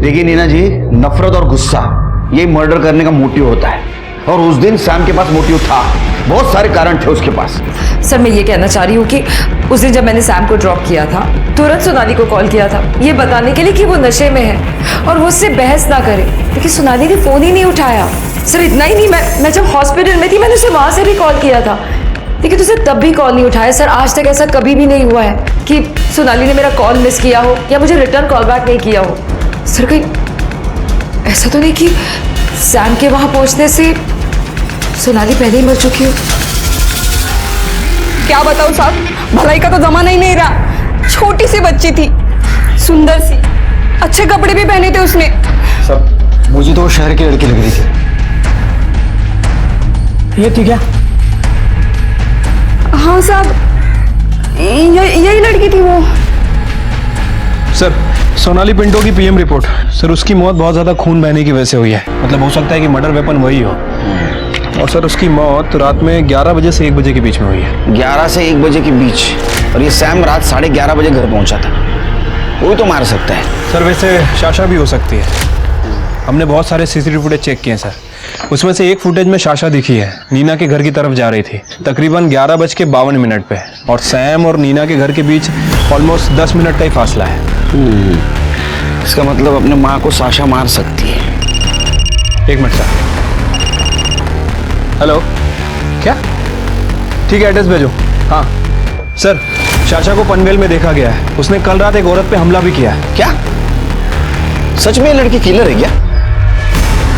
देखिए नीना जी, नफरत और गुस्सा ये मर्डर करने का मोटिव होता है, और उस दिन सैम के पास मोटिव था, बहुत सारे कारण थे उसके पास। सर मैं ये कहना चाह रही हूँ कि उस दिन जब मैंने सैम को ड्रॉप किया था, तुरंत सोनाली को कॉल किया था ये बताने के लिए कि वो नशे में है और वो उससे बहस ना करे, लेकिन सोनाली ने फोन ही नहीं उठाया। सर इतना ही नहीं, मैं जब हॉस्पिटल में थी मैंने उसे वहां से भी कॉल किया था, लेकिन उसे तब भी कॉल नहीं उठाया। सर आज तक ऐसा कभी भी नहीं हुआ है कि सोनाली ने मेरा कॉल मिस किया हो या मुझे रिटर्न कॉल बैक नहीं किया हो। सर कहीं ऐसा तो नहीं कि सैम के वहां पहुंचने से सोनाली पहले ही मर चुकी हो? क्या बताऊं साहब, भलाई का तो जमाना ही नहीं रहा। छोटी सी बच्ची थी, सुंदर सी, अच्छे कपड़े भी पहने थे उसने। सब मुझे तो वो शहर की लड़की लग रही थी, ये थी क्या? हाँ साहब, यही लड़की थी वो। सर, सोनाली पिंटो की पीएम रिपोर्ट। सर, उसकी मौत बहुत ज़्यादा खून बहने की वजह से हुई है। मतलब हो सकता है कि मर्डर वेपन वही हो। और सर, उसकी मौत रात में 11 बजे से 1 बजे के बीच में हुई है। 11 से 1 बजे के बीच? और ये सैम रात 11:30 बजे घर पहुंचा था। वो तो मार सकता है। सर, वैसे शाशा भी हो सकती है। हमने बहुत सारे सीसीटीवी फुटेज चेक किए हैं सर। उसमें से एक फुटेज में शाशा दिखी है, नीना के घर की तरफ जा रही थी तकरीबन 11:52 पे। और सैम और नीना के घर के बीच ऑलमोस्ट 10 मिनट का ही फासला है। इसका मतलब अपने माँ को साशा मार सकती है। 1 मिनट सर। हेलो, क्या? ठीक है, एड्रेस भेजो। हाँ सर, शाशा को पनवेल में देखा गया है। उसने कल रात एक औरत पे हमला भी किया है। क्या सच में ये लड़की किलर है क्या?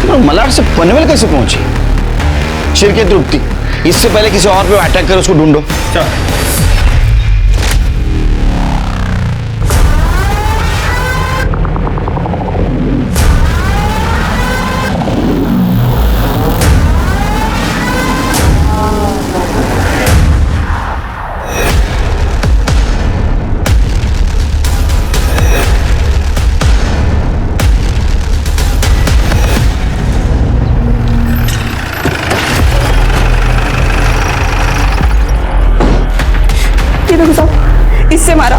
तो मलाड से पनवेल कैसे पहुंची? शिरके तृप्ति, इससे पहले किसी और पे अटैक कर उसको ढूंढो। इससे मारा।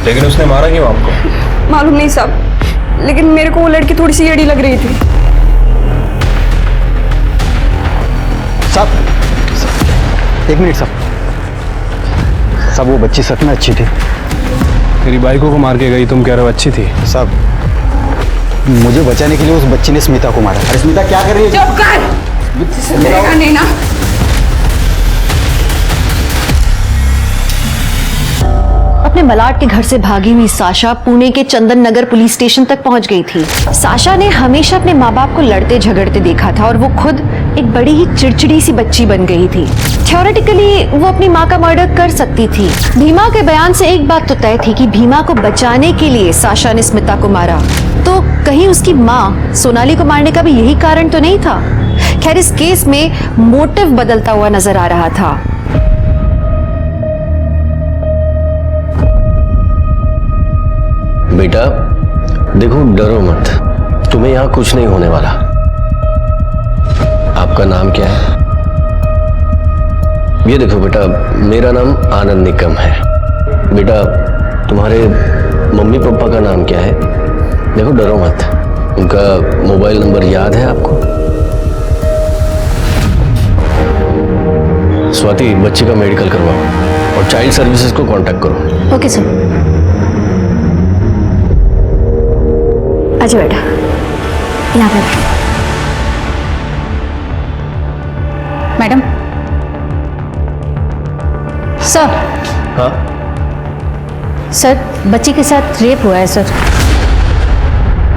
लेकिन उसने मारा क्यों आपको? मालूम नहीं साहब, लेकिन मेरे को वो लड़की थोड़ी सी एड़ी लग रही थी। साहब, 1 मिनट साहब। साहब, वो बच्ची सच में अच्छी थी। तेरी बाइकों को मार के गई, तुम कह रहे हो अच्छी थी? साहब, मुझे बचाने के लिए उस बच्ची ने स्मिता को मारा। अरे स्मिता क्या कर रही है? चुप कर। नहीं ना। अपने मलाड के घर से भागी हुई साशा पुणे के चंदन नगर पुलिस स्टेशन तक पहुंच गई थी। साशा ने हमेशा अपने माँ बाप को लड़ते झगड़ते देखा था और वो खुद एक बड़ी ही चिड़चिड़ी सी बच्ची बन गई थी। थ्योरेटिकली वो अपनी माँ का मर्डर कर सकती थी। भीमा के बयान से एक बात तो तय थी कि भीमा को बचाने के लिए साशा ने स्मिता को मारा। तो कहीं उसकी माँ सोनाली को मारने का भी यही कारण तो नहीं था? खैर, इस केस में मोटिव बदलता हुआ नजर आ रहा था। बेटा देखो, डरो मत, तुम्हें यहाँ कुछ नहीं होने वाला। आपका नाम क्या है? ये देखो बेटा, मेरा नाम आनंद निकम है। बेटा, तुम्हारे मम्मी पापा का नाम क्या है? देखो डरो मत, उनका मोबाइल नंबर याद है आपको? स्वाति, बच्चे का मेडिकल करवाओ और चाइल्ड सर्विसेज को कांटेक्ट करो। Okay sir. अच्छा बेटा, यहाँ पे। मैडम। सर। हाँ सर, बच्ची के साथ रेप हुआ है सर,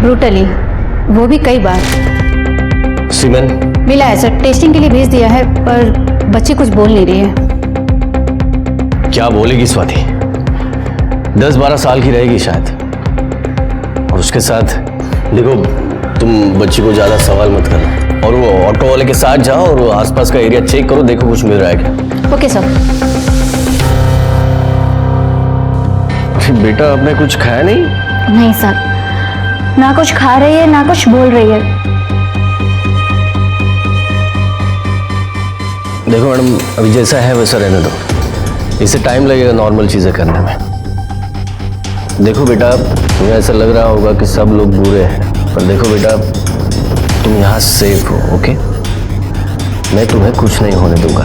ब्रूटली, वो भी कई बार। सीमेन मिला है सर, टेस्टिंग के लिए भेज दिया है, पर बच्ची कुछ बोल नहीं रही है। क्या बोलेगी स्वाति? 10-12 साल की रहेगी शायद। और उसके साथ देखो, तुम बच्ची को ज्यादा सवाल मत करना और वो ऑटो वाले के साथ जाओ और वो आसपास का एरिया चेक करो, देखो कुछ मिल रहा है क्या। Okay sir. बेटा, आपने कुछ खाया नहीं? नहीं सर, ना कुछ खा रही है ना कुछ बोल रही है। देखो मैडम, अभी जैसा है वैसा रहने दो, इसे टाइम लगेगा नॉर्मल चीजें करने में। देखो बेटा, तुम्हें ऐसा लग रहा होगा कि सब लोग बुरे हैं, पर देखो बेटा, तुम यहाँ सेफ हो। ओके, मैं तुम्हें कुछ नहीं होने दूंगा।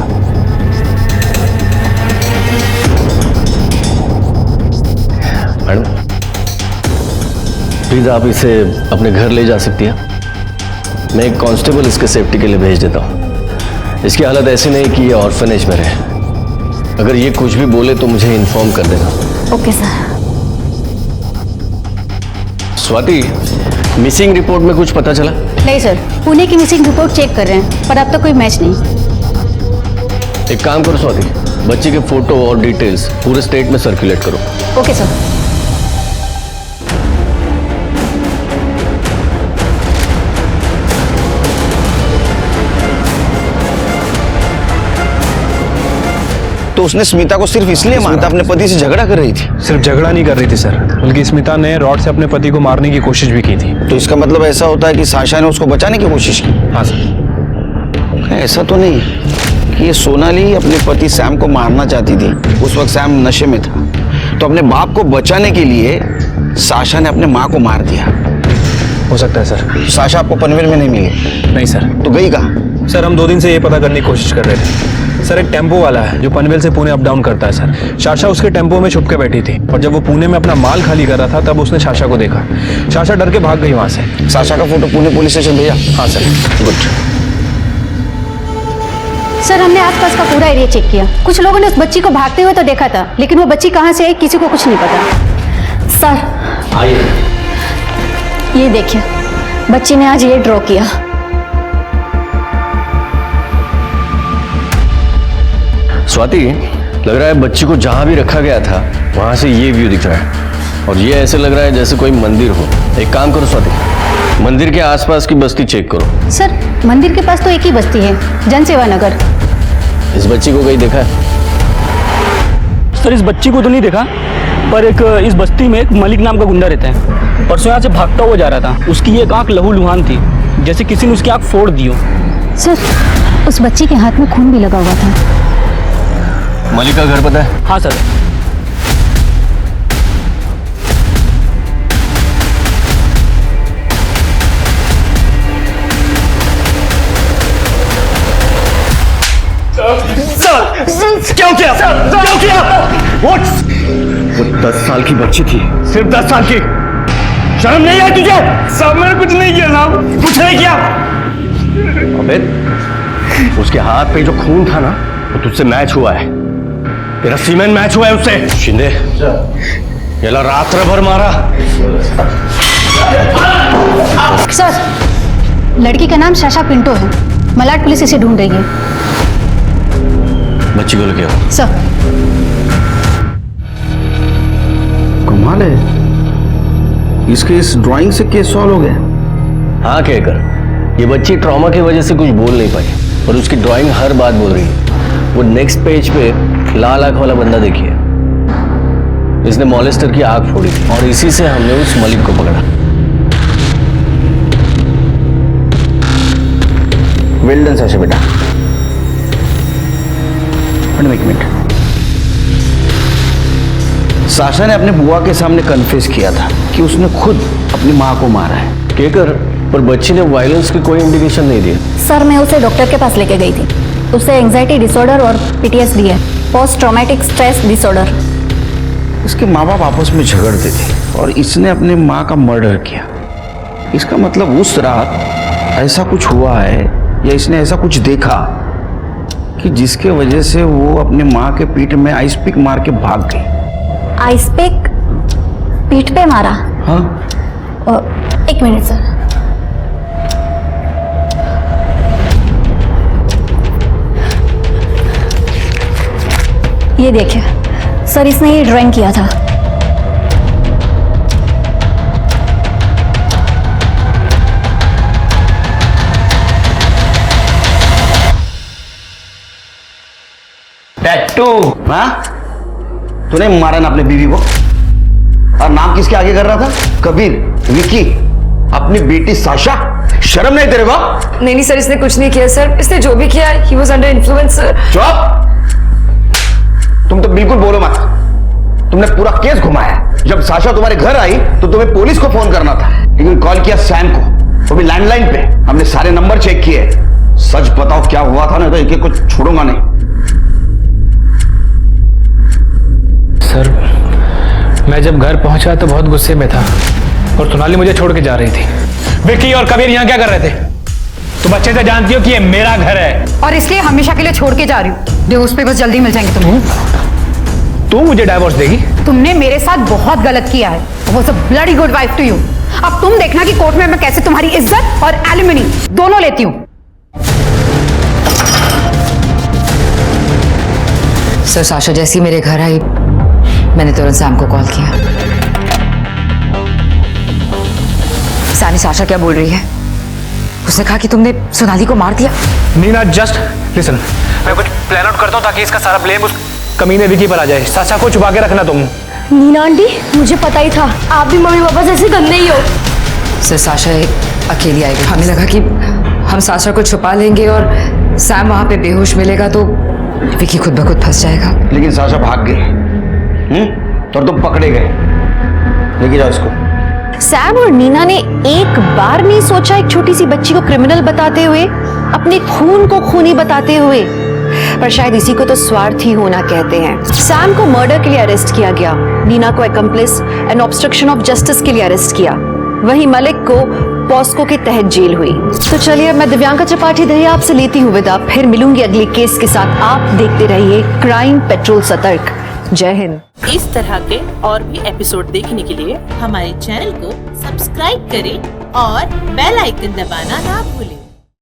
मैडम प्लीज आप इसे अपने घर ले जा सकती है? मैं एक कांस्टेबल इसके सेफ्टी के लिए भेज देता हूँ। इसकी हालत ऐसी नहीं कि ये ऑर्फनेज में रहे। अगर ये कुछ भी बोले तो मुझे इन्फॉर्म कर देना। Okay sir. Swati, missing report में कुछ पता चला? नहीं सर, पुणे की मिसिंग रिपोर्ट चेक कर रहे हैं, पर अब तक कोई मैच नहीं। एक काम करो स्वाति, बच्चे के फोटो और डिटेल्स पूरे स्टेट में सर्कुलेट करो। Okay sir. तो उसने स्मिता को सिर्फ इसलिए मारा, स्मिता अपने पति से झगड़ा कर रही थी। सिर्फ झगड़ा नहीं कर रही थी सर, बल्कि स्मिता ने रॉड से अपने पति को मारने की कोशिश भी की थी। तो इसका मतलब ऐसा होता है कि साशा ने उसको बचाने की कोशिश की? हाँ सर। ऐसा तो नहीं कि ये सोनाली अपने पति सैम को मारना चाहती थी, उस वक्त सैम नशे में था, तो अपने बाप को बचाने के लिए साशा ने अपने माँ को मार दिया। हो सकता है सर। साशा आपको पनवेल में नहीं मिली? नहीं सर। तो गई कहाँ? सर हम 2 दिन से ये पता करने की कोशिश कर रहे थे सर। एक टेम्पो वाला है जो पनवेल से पुणे अप डाउन करता है सर। साशा उसके टेम्पो में छुप के बैठी थी और जब वो पुणे में अपना माल खाली कर रहा था तब उसने साशा को देखा। साशा डर के भाग गई वहां से। साशा का फोटो पुणे पुलिस स्टेशन भेजा? हाँ सर। गुड। सर हमने आसपास का पूरा एरिया चेक किया। कुछ लोगों ने उस बच्ची को भागते हुए तो देखा था, लेकिन वो बच्ची कहाँ से आई किसी को कुछ नहीं पता। सर आइए, ये देखिए, बच्ची ने आज ये ड्रॉ किया। स्वाति, लग रहा है बच्ची को जहां भी रखा गया था वहां से ये व्यू दिख रहा है और ये ऐसे लग रहा है जैसे कोई मंदिर हो। एक काम करो स्वाति, मंदिर के आसपास की बस्ती चेक करो। सर मंदिर के पास तो एक ही बस्ती है, जनसेवा नगर। इस बच्ची को कहीं देखा है? सर इस बच्ची को तो नहीं देखा, पर एक इस बस्ती में एक मलिक नाम का गुंडा रहता है। परसों यहाँ से भागता हुआ जा रहा था। उसकी एक आंख लहू लुहान थी, जैसे किसी ने उसकी आंख फोड़ दी हो। सर उस बच्ची के हाथ में खून भी लगा हुआ था। मलिक का घर पता है? हाँ सर। सर क्या किया? क्या किया? वो 10 साल की बच्ची थी, सिर्फ 10 साल की। शर्म नहीं आई तुझे? साहब मैंने कुछ नहीं किया साहब। कुछ नहीं किया? अबे उसके हाथ पे जो खून था ना वो तुझसे मैच हुआ है, तेरा सीमेंट मैच हुआ है उससे। शिंदे ये ला रात्र भर मारा। सर लड़की का नाम साशा पिंटो है, मलाड पुलिस इसे ढूंढ रही है। बच्ची को लेके आओ। सर कमाल है, इसके इस ड्राइंग से केस सॉल्व हो गया। हाँ कहकर, ये बच्ची ट्रॉमा की वजह से कुछ बोल नहीं पाई और उसकी ड्राइंग हर बात बोल रही है। वो नेक्स्ट पेज पे लाल आंख वाला बंदा देखिए, इसने मॉलेस्टर की आंख फोड़ी थी और इसी से हमने उस मलिक को पकड़ा। वेल डन साशा बेटा। एक मिनट, साशा ने अपने बुआ के सामने कन्फेस किया था कि उसने खुद अपनी माँ को मारा है। कहकर, पर बच्ची ने वायलेंस की कोई इंडिकेशन नहीं दिया। सर मैं उसे डॉक्टर के पास लेके गई थी, उसे एंजाइटी डिसऑर्डर और PTSD है, पोस्ट ट्रॉमेटिक स्ट्रेस डिसऑर्डर। इसके माँ बाप आपस में झगड़ते थे और इसने अपने माँ का मर्डर किया। इसका मतलब उस रात ऐसा कुछ हुआ है या इसने ऐसा कुछ देखा कि जिसके वजह से वो अपने माँ के पीठ में आइस पिक मार के भाग गई। आइस पिक पीठ पे मारा? हाँ। एक मिनट सर। ये देखिए सर, इसने ये ड्राइंग किया था। टैटू? हाँ, तूने मारा ना अपने बीवी को? और नाम किसके आगे कर रहा था? कबीर, विकी, अपनी बेटी साशा। शर्म नहीं तेरे को? नहीं सर, इसने कुछ नहीं किया सर। इसने जो भी किया he was under influence sir. चुप! तुम तो बिल्कुल बोलो मत। तुमने पूरा केस घुमाया। जब साशा तुम्हारे घर आई तो तुम्हें पुलिस को फोन करना था, लेकिन कॉल किया सैम को, वो भी लैंडलाइन पे। हमने सारे नंबर चेक किए। सच बताओ क्या हुआ था, ना तो एक कुछ छोड़ूंगा नहीं। सर मैं जब घर पहुंचा तो बहुत गुस्से में था और सोनाली मुझे छोड़ के जा रही थी। विक्की और कबीर यहाँ क्या कर रहे थे? तुम अच्छे से जानती हो कि ये मेरा घर है और इसलिए हमेशा के लिए छोड़ के जा रही हूँ। डिवोर्स पेपर्स जल्दी मिल जाएंगे तुम्हें। तू मुझे डाइवोर्स देगी? तुमने मेरे साथ बहुत गलत किया है। वो सब bloody good wife to you. अब तुम देखना कि कोर्ट में मैं कैसे तुम्हारी इज्जत और एलिमनी दोनों लेती हूँ। सर साशा जैसी मेरे घर आई, मैंने तुरंत सैम को कॉल किया। सैमी, साशा क्या बोल रही है? उसने कहा कि तुमने सोनाली को मार दिया। नीना जस्ट लिसन, मैं कुछ प्लान आउट करता हूँ ताकि इसका सारा ब्लेम उस कमीने विकी पर आ जाए। साशा को छुपा के रखना तुम। नीना आंटी, मुझे पता ही था आप भी मम्मी पापा जैसे गंदे ही हो। सर साशा अकेली आएगी। हमें लगा कि हम साशा को छुपा लेंगे और सैम वहां पे बेहोश मिलेगा तो विकी खुद ब खुद फंस जाएगा। लेकिन साशा भाग गई और तुम पकड़े गए। लेके जाओ इसको। सैम और नीना ने एक बार नहीं सोचा एक छोटी सी बच्ची को क्रिमिनल बताते हुए, अपने खून को खूनी बताते हुए। पर शायद इसी को तो स्वार्थी होना कहते हैं। सैम को मर्डर के लिए अरेस्ट किया गया, नीना को एक्म्प्लिस एंड ऑब्स्ट्रक्शन ऑफ जस्टिस के लिए अरेस्ट किया, वहीं मलिक को पॉस्को के तहत जेल हुई। तो चलिए मैं दिव्यांका त्रिपाठी दहिया आपसे लेती हूँ विदा, फिर मिलूंगी अगले केस के साथ। आप देखते रहिए क्राइम पेट्रोल सतर्क। जय हिंद। इस तरह के और भी एपिसोड देखने के लिए हमारे चैनल को सब्सक्राइब करें और बेल आइकन दबाना ना भूलें।